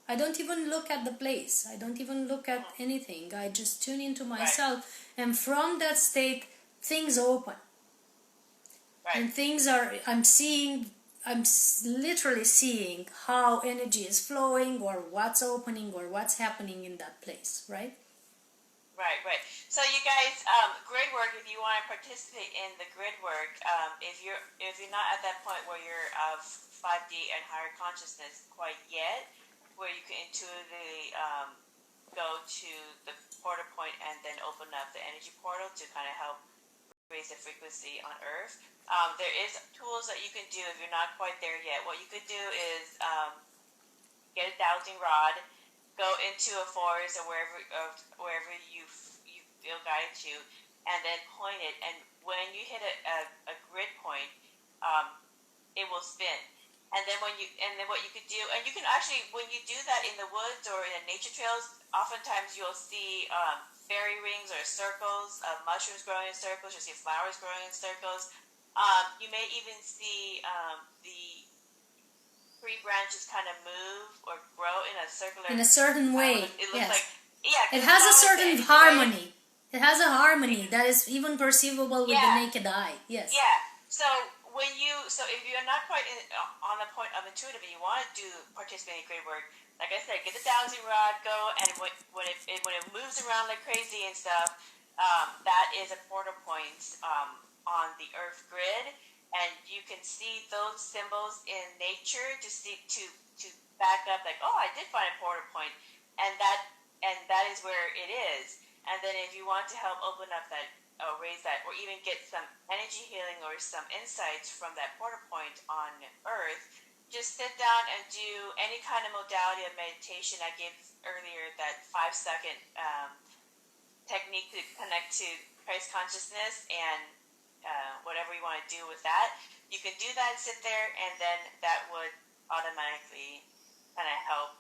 I don't even look at the place. I don't even look at anything. I just tune into myself. And from that state, things open. Right. And things are, I'm literally seeing how energy is flowing or what's opening or what's happening in that place, right? Right. So you guys, grid work. If you want to participate in the grid work, if you're not at that point where you're of 5D and higher consciousness quite yet, where you can intuitively go to the portal point and then open up the energy portal to kind of help raise the frequency on Earth. There is tools that you can do if you're not quite there yet. What you could do is get a dowsing rod, go into a forest or wherever you feel guided to, and then point it. And when you hit a grid point, it will spin. And then what you could do, and you can actually, when you do that in the woods or in nature trails, oftentimes you'll see fairy rings or circles of mushrooms growing in circles. You'll see flowers growing in circles. You may even see the tree branches kind of move or grow in a circular. In a certain way, it looks yes. like, yeah. It has a certain harmony. It has a harmony that is even perceivable with the naked eye. Yes. Yeah. So if you're not quite on the point of intuitive and you want to participate in grid work, like I said, get the dowsing rod, go, and when it moves around like crazy and stuff, that is a portal point on the Earth grid, and you can see those symbols in nature to back up, like, oh, I did find a portal point, and that is where it is. And then if you want to help open up that, raise that, or even get some energy healing or some insights from that portal point on Earth, just sit down and do any kind of modality of meditation. I gave earlier that 5-second technique to connect to Christ consciousness, and whatever you want to do with that, you can do that, sit there, and then that would automatically kind of help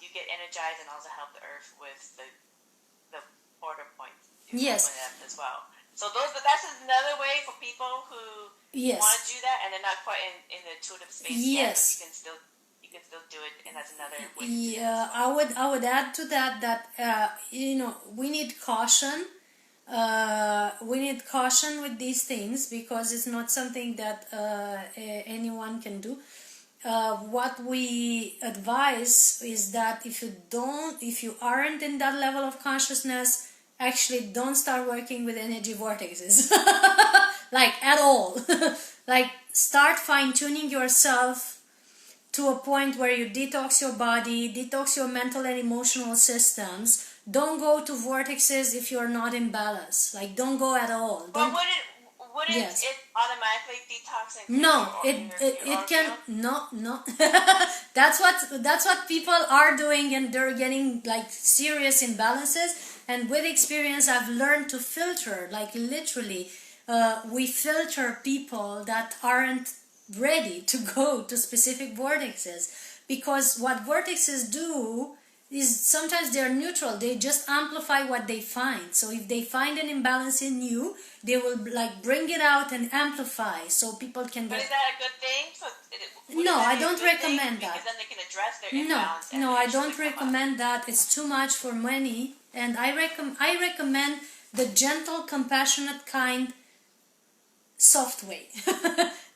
you get energized and also help the Earth with the portal points. Yes. As well. So that's another way for people who want to do that and they're not quite in the intuitive space yet. You can still do it, and that's another way. Yeah, I would add to that we need caution. We need caution with these things because it's not something that anyone can do. What we advise is that if you aren't in that level of consciousness, actually don't start working with energy vortexes. Like at all. Like start fine-tuning yourself to a point where you detox your body, detox your mental and emotional systems. Don't go to vortexes if you're not in balance. Like don't go at all. But wouldn't it automatically detox and no, it can no. That's what people are doing, and they're getting like serious imbalances. And with experience, I've learned to filter. Like literally, we filter people that aren't ready to go to specific vortexes, because what vortexes do is sometimes they're neutral. They just amplify what they find. So if they find an imbalance in you, they will like bring it out and amplify, so people can get. But is that a good thing? No, I don't recommend that. Because then they can address their imbalance. No, I don't recommend that. It's too much for many, And I recommend the gentle, compassionate, kind, soft way.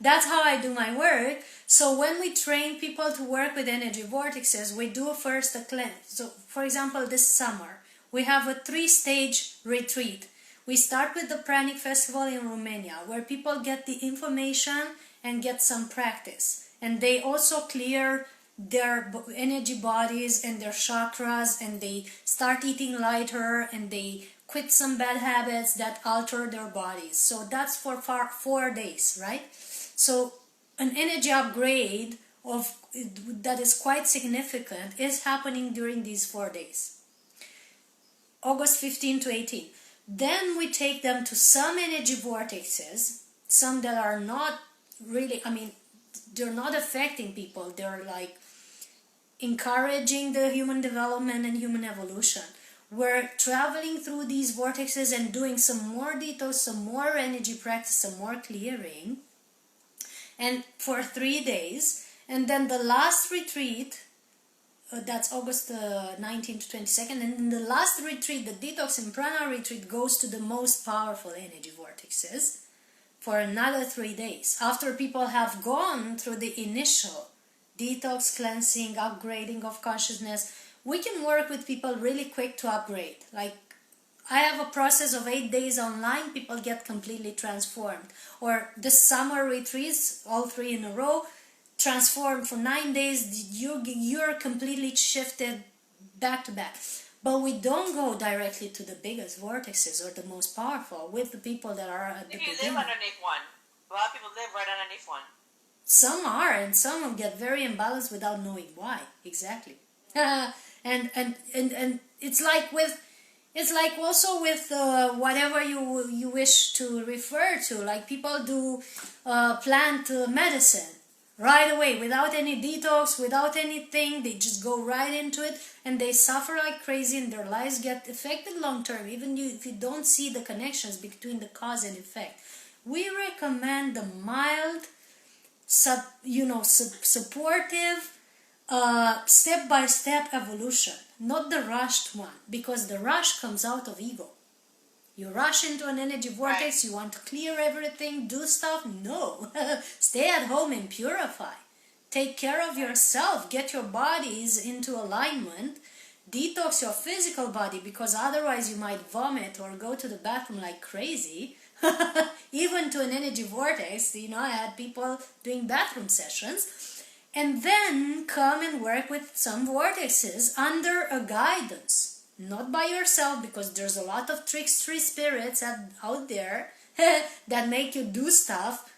That's how I do my work. So when we train people to work with energy vortexes, we do first a cleanse. So for example, this summer, we have a 3-stage retreat. We start with the Pranic festival in Romania, where people get the information and get some practice. And they also clear their energy bodies and their chakras, and they start eating lighter, and they quit some bad habits that alter their bodies. So that's for 4 days, right? So an energy upgrade of that is quite significant is happening during these 4 days, August 15 to 18. Then we take them to some energy vortexes, some that are not really, they're not affecting people. They're like encouraging the human development and human evolution. We're traveling through these vortexes and doing some more detox, some more energy practice, some more clearing, and for 3 days. And then the last retreat, that's August 19th to 22nd, and in the last retreat, the detox and prana retreat, goes to the most powerful energy vortexes for another 3 days. After people have gone through the initial detox, cleansing, upgrading of consciousness, we can work with people really quick to upgrade. Like, I have a process of 8 days online, people get completely transformed. Or the summer retreats, all 3 in a row, transformed for 9 days, you're completely shifted back to back. But we don't go directly to the biggest vortexes or the most powerful with the people that are at the If you beginning. live underneath one, a lot of people live right underneath one. Some are, and some get very imbalanced without knowing why exactly. And it's like also with whatever you wish to refer to. Like people do plant medicine right away without any detox, without anything. They just go right into it, and they suffer like crazy, and their lives get affected long term. Even if you don't see the connections between the cause and effect, we recommend the mild, supportive, step-by-step evolution, not the rushed one, because the rush comes out of ego. You rush into an energy vortex, Right. You want to clear everything, do stuff. No. Stay at home and purify. Take care of yourself. Get your bodies into alignment. Detox your physical body, because otherwise you might vomit or go to the bathroom like crazy. Even to an energy vortex. I had people doing bathroom sessions. And then come and work with some vortexes under a guidance. Not by yourself, because there's a lot of trickstery spirits out there that make you do stuff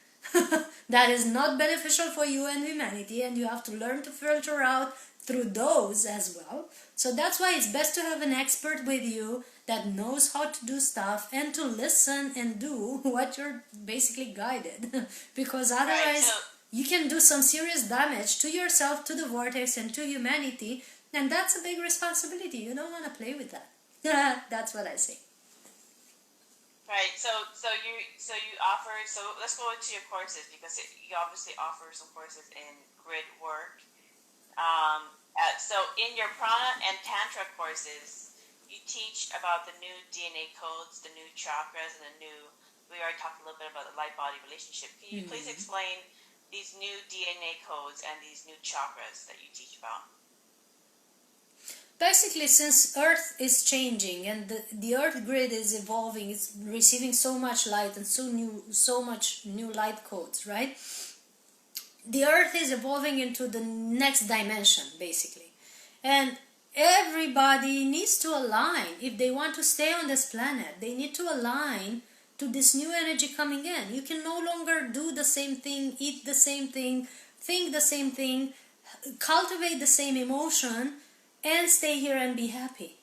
that is not beneficial for you and humanity, and you have to learn to filter out through those as well. So that's why it's best to have an expert with you that knows how to do stuff and to listen and do what you're basically guided. Because otherwise you can do some serious damage to yourself, to the vortex, and to humanity. And that's a big responsibility. You don't want to play with that. That's what I say. Right. So you offer. So let's go into your courses, because you obviously offer some courses in grid work. So in your prana and tantra courses, you teach about the new DNA codes, the new chakras, and we already talked a little bit about the light-body relationship. Can you please explain these new DNA codes and these new chakras that you teach about? Basically, since Earth is changing and the Earth grid is evolving, it's receiving so much light and so much new light codes, right? The Earth is evolving into the next dimension, basically. And everybody needs to align. If they want to stay on this planet, they need to align to this new energy coming in. You can no longer do the same thing, eat the same thing, think the same thing, cultivate the same emotion, and stay here and be happy.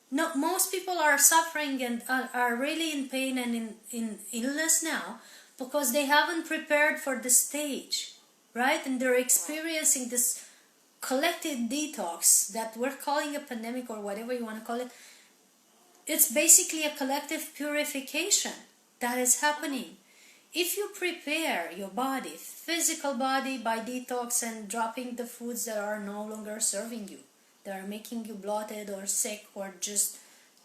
No, most people are suffering and are really in pain and in illness now because they haven't prepared for the stage, right? And they're experiencing this collective detox that we're calling a pandemic or whatever you want to call it. It's basically a collective purification that is happening. If you prepare your body, physical body, by detox and dropping the foods that are no longer serving you, that are making you bloated or sick or just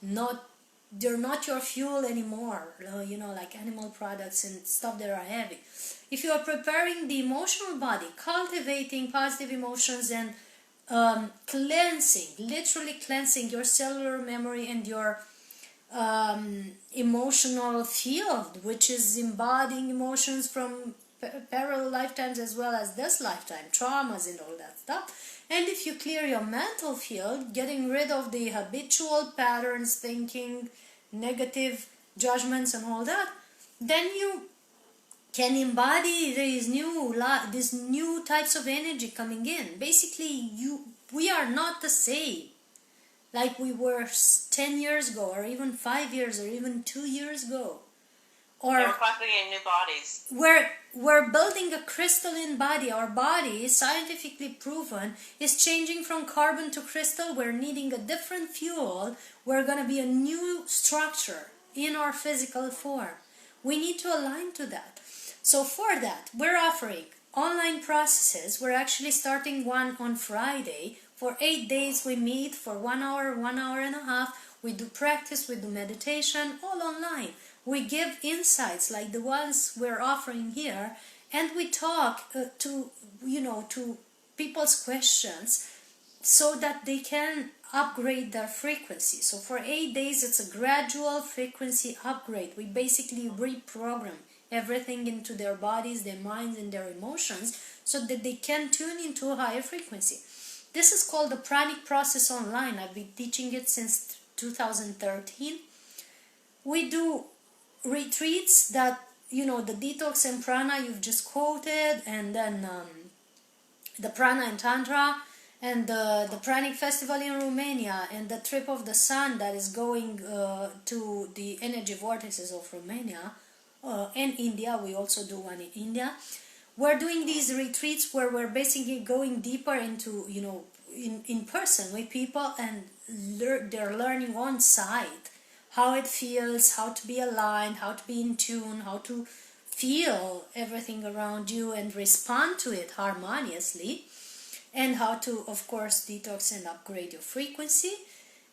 not, they're not your fuel anymore, like animal products and stuff that are heavy. If you are preparing the emotional body, cultivating positive emotions and cleansing, literally cleansing your cellular memory and your emotional field, which is embodying emotions from parallel lifetimes as well as this lifetime, traumas and all that stuff. And if you clear your mental field, getting rid of the habitual patterns, thinking, negative judgments and all that, then you can embody these new types of energy coming in. Basically, we are not the same like we were 10 years ago, or even 5 years, or even 2 years ago. Or we're constantly in new bodies. We're building a crystalline body. Our body, scientifically proven, is changing from carbon to crystal. We're needing a different fuel. We're going to be a new structure in our physical form. We need to align to that. So for that, we're offering online processes. We're actually starting one on Friday. For 8 days we meet for 1 hour, 1 hour and a half. We do practice, we do meditation, all online. We give insights like the ones we're offering here, and we talk to people's questions so that they can upgrade their frequency. So for 8 days it's a gradual frequency upgrade. We basically reprogram everything into their bodies, their minds and their emotions so that they can tune into a higher frequency. This is called the Pranic process online. I've been teaching it since 2013. We do retreats that, the detox and prana you've just quoted, and then the prana and tantra, and the Pranic festival in Romania, and the trip of the sun that is going to the energy vortices of Romania and India. We also do one in India. We're doing these retreats where we're basically going deeper into, in person with people, and they're learning on site how it feels, how to be aligned, how to be in tune, how to feel everything around you and respond to it harmoniously, and how to, of course, detox and upgrade your frequency.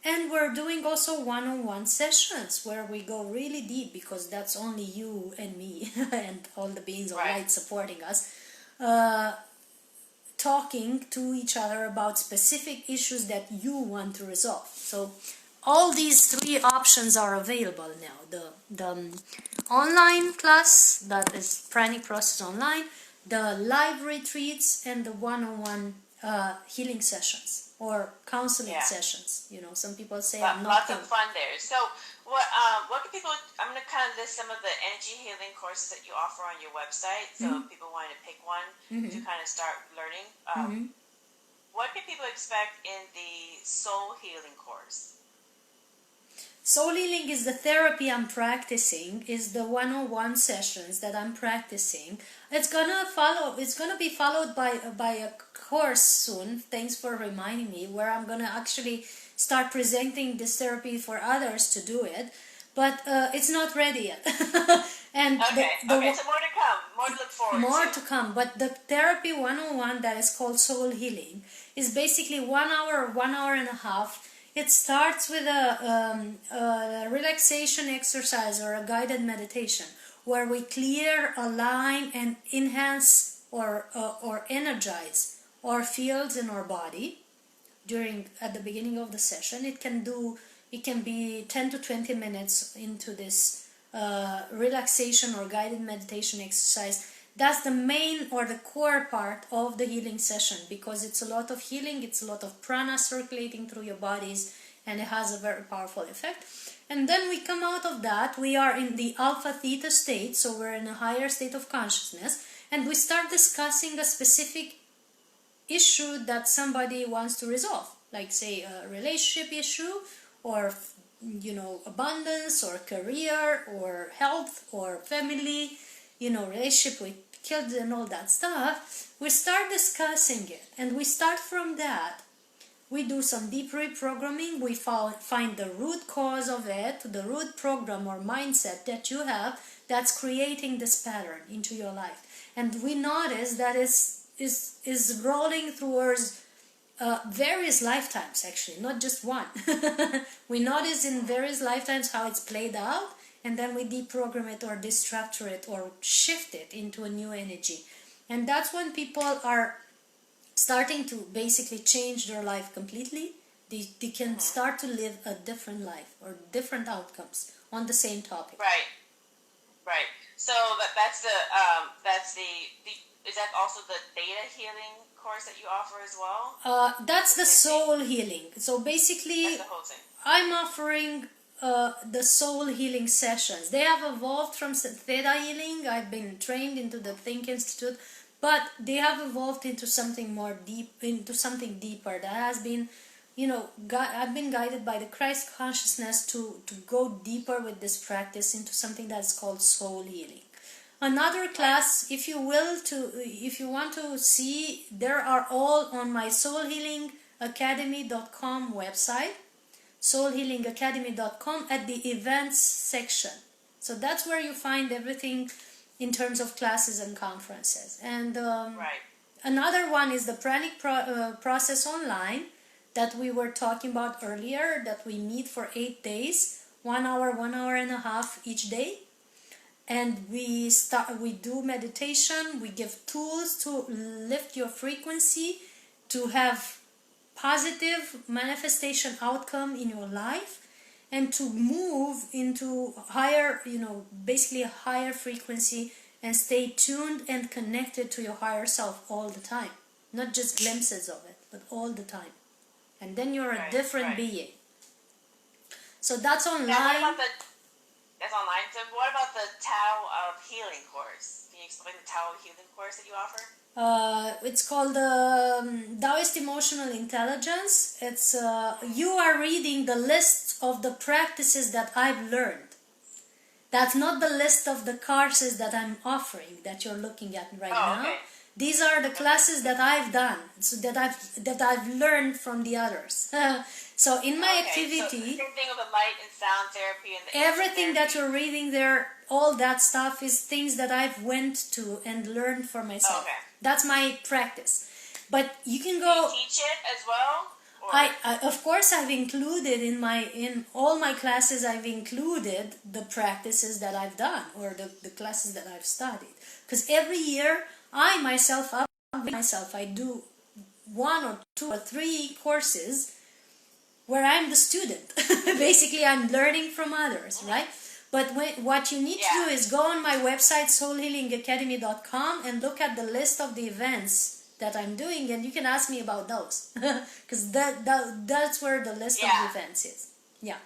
And we're doing also one-on-one sessions where we go really deep, because that's only you and me and all the beings of light supporting us, talking to each other about specific issues that you want to resolve. So all these three options are available now. The online class, that is Pranic Process Online, the live retreats, and the one-on-one healing sessions or counseling sessions. Some people say I'm not. Lots of fun there. So what can people? I'm going to kind of list some of the energy healing courses that you offer on your website. So if people want to pick one to kind of start learning. What can people expect in the soul healing course? Soul healing is the therapy I'm practicing, is the one-on-one sessions that I'm practicing. It's gonna be followed by a course soon. Thanks for reminding me, where I'm gonna actually start presenting this therapy for others to do it. But it's not ready yet. And so more to come, more to look forward to. More to come. But the therapy one-on-one that is called soul healing is basically 1 hour or 1 hour and a half. It starts with a relaxation exercise or a guided meditation where we clear, align, and enhance or energize our fields in our body at the beginning of the session. It can be 10 to 20 minutes into this relaxation or guided meditation exercise. That's the main or the core part of the healing session, because it's a lot of healing, it's a lot of prana circulating through your bodies, and it has a very powerful effect. And then we come out of that, we are in the alpha theta state, so we're in a higher state of consciousness, and we start discussing a specific issue that somebody wants to resolve, like say a relationship issue, or abundance, or career, or health, or family, relationship with kids and all that stuff. We start discussing it, and we start from that. We do some deep reprogramming. We find the root cause of it, the root program or mindset that you have that's creating this pattern into your life. And we notice that is rolling towards various lifetimes, actually, not just one. We notice in various lifetimes how it's played out, and then we deprogram it or destructure it or shift it into a new energy. And that's when people are starting to basically change their life completely. They can start to live a different life or different outcomes on the same topic. Right. Right. So that's the is that also the data healing course that you offer as well? That's the soul healing. So basically, That's the whole thing. I'm offering the soul healing sessions. They have evolved from theta healing. I've been trained into the Think Institute, but they have evolved into something more deep, into something deeper that has been, I've been guided by the Christ consciousness to go deeper with this practice into something that's called soul healing. Another class, if you want to see, there are all on my soulhealingacademy.com website, soulhealingacademy.com, at the events section. So that's where you find everything in terms of classes and conferences. And another one is the Pranic process online that we were talking about earlier, that we meet for 8 days, 1 hour and a half each day. And we do meditation, we give tools to lift your frequency, to have positive manifestation outcome in your life, and to move into higher, basically a higher frequency, and stay tuned and connected to your higher self all the time. Not just glimpses of it, but all the time. And then you're a different being. So that's online. That's online. So what about the Tao of Healing course? Can you explain the Tao of Healing course that you offer? It's called Taoist Emotional Intelligence. It's you are reading the list of the practices that I've learned. That's not the list of the courses that I'm offering that you're looking at right now. Okay. These are the classes that I've done, so that I've learned from the others. So in my activity, so the same thing with the light and sound therapy and the everything that you're reading there, all that stuff is things that I've went to and learned for myself. Okay. That's my practice. But you can go. Do you teach it as well? I of course I've included in all my classes. I've included the practices that I've done or the classes that I've studied. Because every year I do 1 or 2 or 3 courses where I'm the student. Basically, I'm learning from others, right? But what you need to do is go on my website, soulhealingacademy.com, and look at the list of the events that I'm doing, and you can ask me about those. Because that's where the list of the events is. Yeah.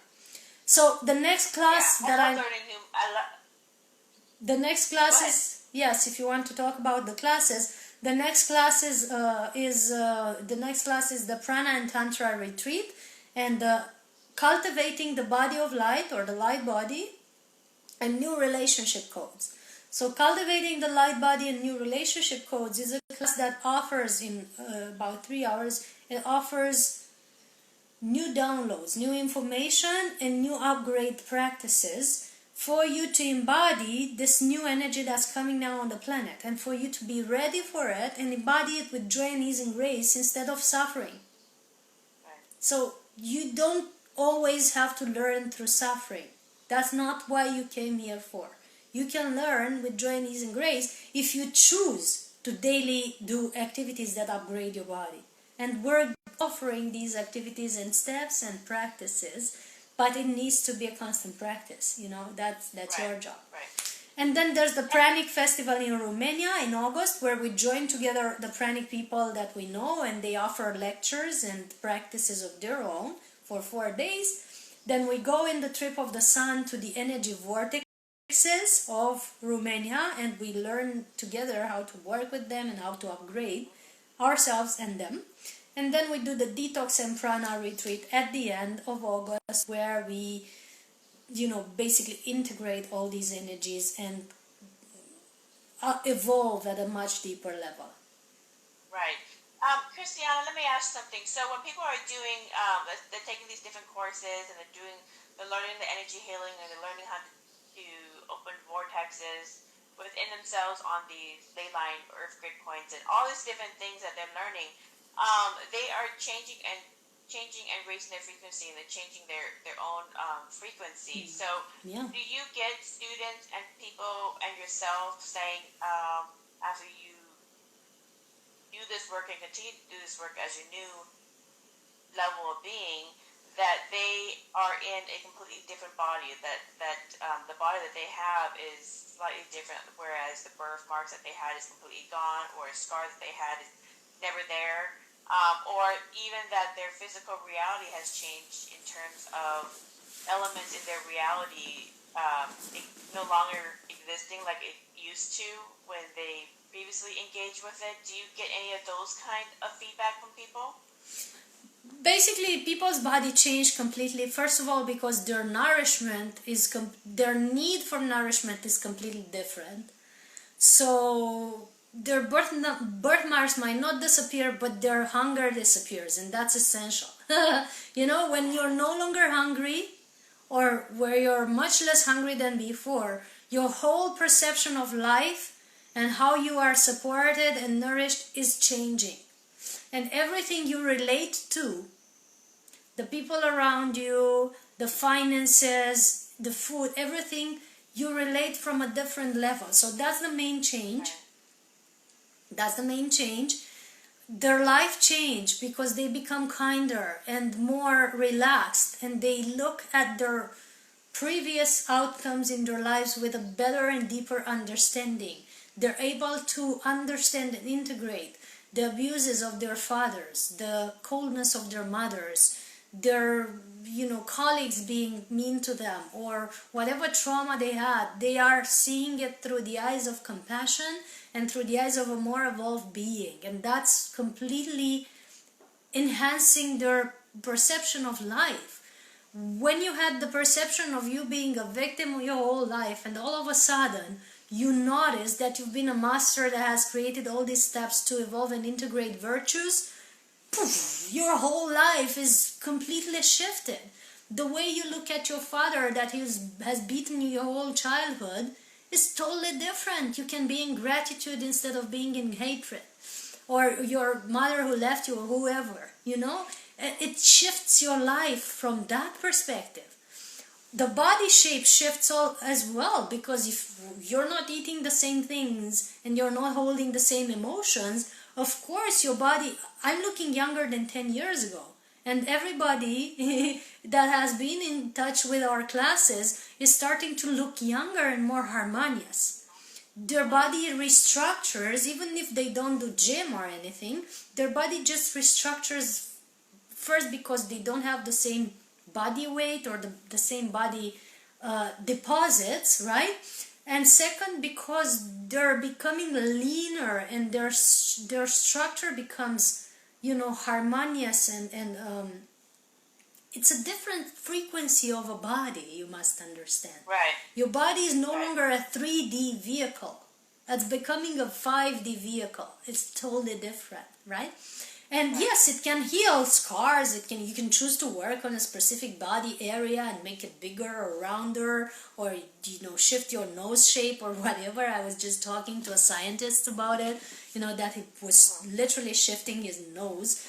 So the next class the next class is, yes, if you want to talk about the classes, the next class is the Prana and Tantra retreat, and cultivating the body of light or the light body and new relationship codes. So cultivating the light body and new relationship codes is a class that offers in about 3 hours. It offers new downloads, new information, and new upgrade practices for you to embody this new energy that's coming now on the planet, and for you to be ready for it and embody it with joy and ease and grace instead of suffering. So you don't always have to learn through suffering. That's not why you came here for. You can learn with joy and ease and grace if you choose to daily do activities that upgrade your body. And we're offering these activities and steps and practices, but it needs to be a constant practice. That's your job. Right. And then there's the Pranic Festival in Romania in August, where we join together the Pranic people that we know, and they offer lectures and practices of their own for 4 days. Then we go in the trip of the sun to the energy vortexes of Romania, and we learn together how to work with them and how to upgrade ourselves and them. And then we do the detox and prana retreat at the end of August, where we basically integrate all these energies and evolve at a much deeper level. Right. Cristiana, let me ask something. So when people are doing, they're taking these different courses and they're learning the energy healing, and they're learning how to open vortexes within themselves on the ley line, earth grid points, and all these different things that they're learning. they are changing and raising their frequency, and they're changing their own frequency. So, Yeah. do you get students and people and yourself saying after you do this work and continue to do this work as your new level of being, that they are in a completely different body, that the body that they have is slightly different, whereas the birthmarks that they had is completely gone, or a scar that they had is never there, or even that their physical reality has changed in terms of elements in their reality no longer existing like it used to when they previously engaged with it. Do you get any of those kind of feedback from people? Basically, people's body changed completely. First of all, because their nourishment is their need for nourishment is completely different. So their birthmarks might not disappear, but their hunger disappears, and that's essential. When you're no longer hungry, or where you're much less hungry than before, your whole perception of life and how you are supported and nourished is changing. And everything you relate to, the people around you, the finances, the food, everything, you relate from a different level. So that's the main change. That's the main change. Their life change because they become kinder and more relaxed, and they look at their previous outcomes in their lives with a better and deeper understanding. They're able to understand and integrate the abuses of their fathers, the coldness of their mothers, their colleagues being mean to them, or whatever trauma they had. They are seeing it through the eyes of compassion and through the eyes of a more evolved being, and that's completely enhancing their perception of life. When you had the perception of you being a victim your whole life, and all of a sudden you notice that you've been a master that has created all these steps to evolve and integrate virtues, poof, your whole life is completely shifted. The way you look at your father that has beaten you your whole childhood is totally different. You can be in gratitude instead of being in hatred. Or your mother who left you, or whoever, It shifts your life from that perspective. The body shape shifts all as well, because if you're not eating the same things and you're not holding the same emotions, of course your body, I'm looking younger than 10 years ago. And everybody that has been in touch with our classes is starting to look younger and more harmonious. Their body restructures, even if they don't do gym or anything, their body just restructures first because they don't have the same body weight or the same body deposits, right? And second, because they're becoming leaner and their structure becomes, harmonious, and it's a different frequency of a body, you must understand. Right. Your body is no longer a 3D vehicle. It's becoming a 5D vehicle. It's totally different, right? And yes, it can heal scars. You can choose to work on a specific body area and make it bigger or rounder, or shift your nose shape or whatever. I was just talking to a scientist about it, that he was literally shifting his nose.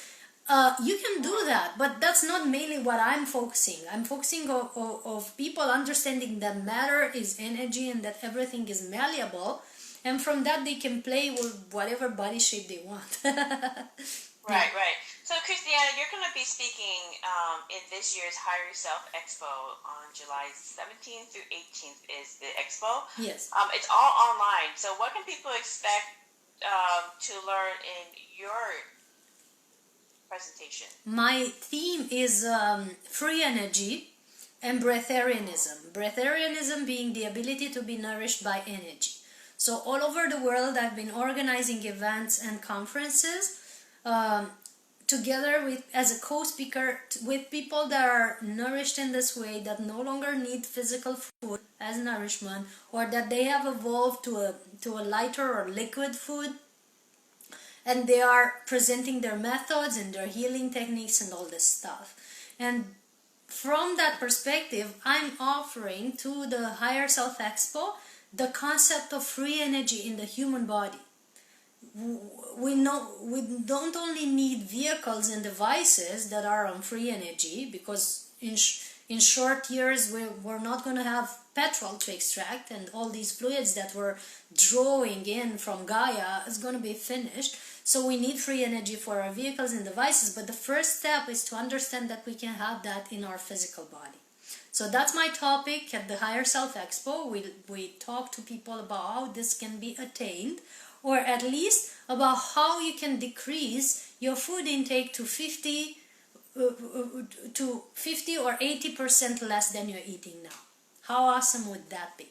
You can do that, but that's not mainly what I'm focusing. I'm focusing of people understanding that matter is energy and that everything is malleable, and from that they can play with whatever body shape they want. Right, right. So, Cristiana, you're going to be speaking in this year's Higher Self Expo on July 17th through 18th is the expo. Yes. It's all online. So what can people expect to learn in your presentation? My theme is free energy and breatharianism. Breatharianism being the ability to be nourished by energy. So all over the world, I've been organizing events and conferences together as a co-speaker with people that are nourished in this way, that no longer need physical food as nourishment, or that they have evolved to a lighter or liquid food, and they are presenting their methods and their healing techniques and all this stuff. And from that perspective, I'm offering to the Higher Self Expo the concept of free energy in the human body. we know we don't only need vehicles and devices that are on free energy, because in short years we're not going to have petrol to extract, and all these fluids that we're drawing in from Gaia is going to be finished. So we need free energy for our vehicles and devices, but the first step is to understand that we can have that in our physical body. So that's my topic at the Higher Self Expo. We talk to people about how this can be attained, or at least about how you can decrease your food intake to 50 or 80% less than you're eating now. How awesome would that be?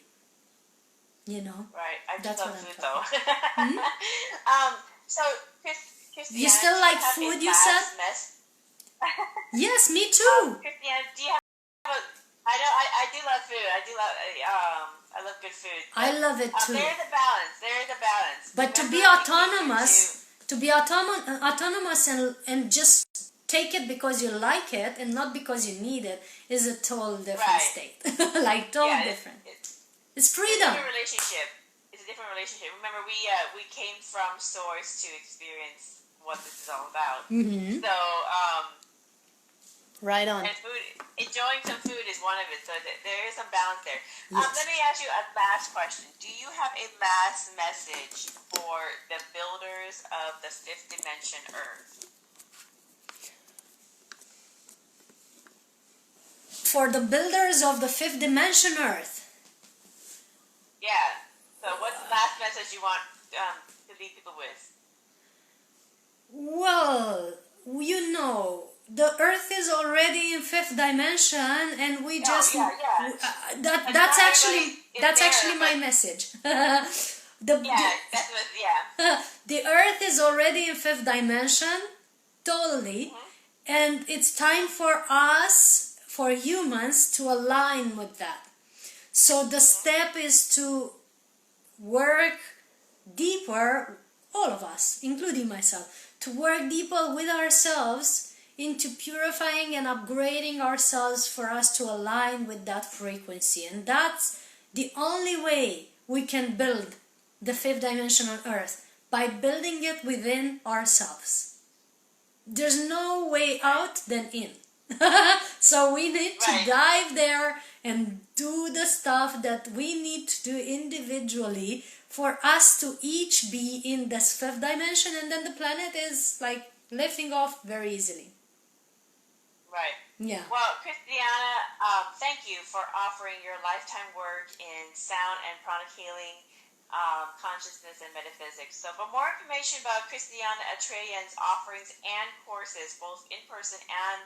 You know? Right. I That's just love what I'm food, talking though. So, Christiana, You still do like have food, a you last said? mess- Yes, me too. Christiana, do you have a... I do love food. I love good food. I love it too. There's a balance. There's a balance. But to be Remember, we autonomous, autonomous and just take it because you like it and not because you need it is a total different Right. state. Like total different. It's It's a freedom. different relationship. It's a different relationship. Remember, we came from source to experience what this is all about. Mm-hmm. So, Right on. and food, enjoying some food is one of it. So there is some balance there. Yes. Let me ask you a last question. Do you have a last message for the builders of the fifth dimension Earth? For the builders of the fifth dimension Earth. Yeah. So what's the last message you want to leave people with? Well, you know, the Earth is already in fifth dimension, and we just that's actually my message. The Earth is already in fifth dimension, totally, and it's time for us, for humans, to align with that. So the step is to work deeper, all of us, including myself, to work deeper with ourselves into purifying and upgrading ourselves for us to align with that frequency. And that's the only way we can build the fifth dimension on Earth, by building it within ourselves. There's no way out than in. So we need to dive there and do the stuff that we need to do individually for us to each be in this fifth dimension, and then the planet is like lifting off very easily. Right. Yeah. Well, Christiana, thank you for offering your lifetime work in sound and pranic healing, consciousness, and metaphysics. So for more information about Cristiana Eltrayan's offerings and courses, both in person and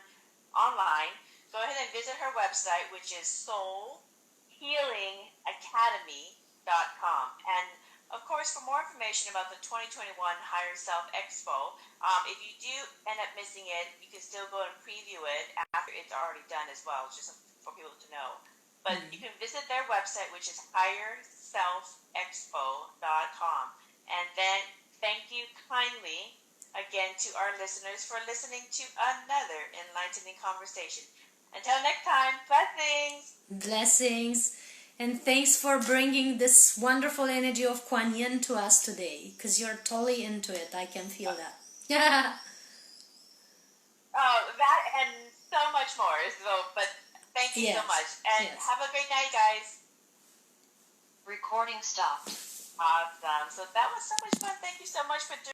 online, go ahead and visit her website, which is soulhealingacademy.com. And of course, for more information about the 2021 Higher Self Expo, if you do end up missing it, you can still go and preview it after it's already done as well, just for people to know. But you can visit their website, which is higherselfexpo.com. And then thank you kindly again to our listeners for listening to another enlightening conversation. Until next time, blessings! Blessings. And thanks for bringing this wonderful energy of Kuan Yin to us today, because you're totally into it. I can feel that. That and so much more. But thank you so much. And have a great night, guys. Recording stopped. Awesome. So that was so much fun. Thank you so much for doing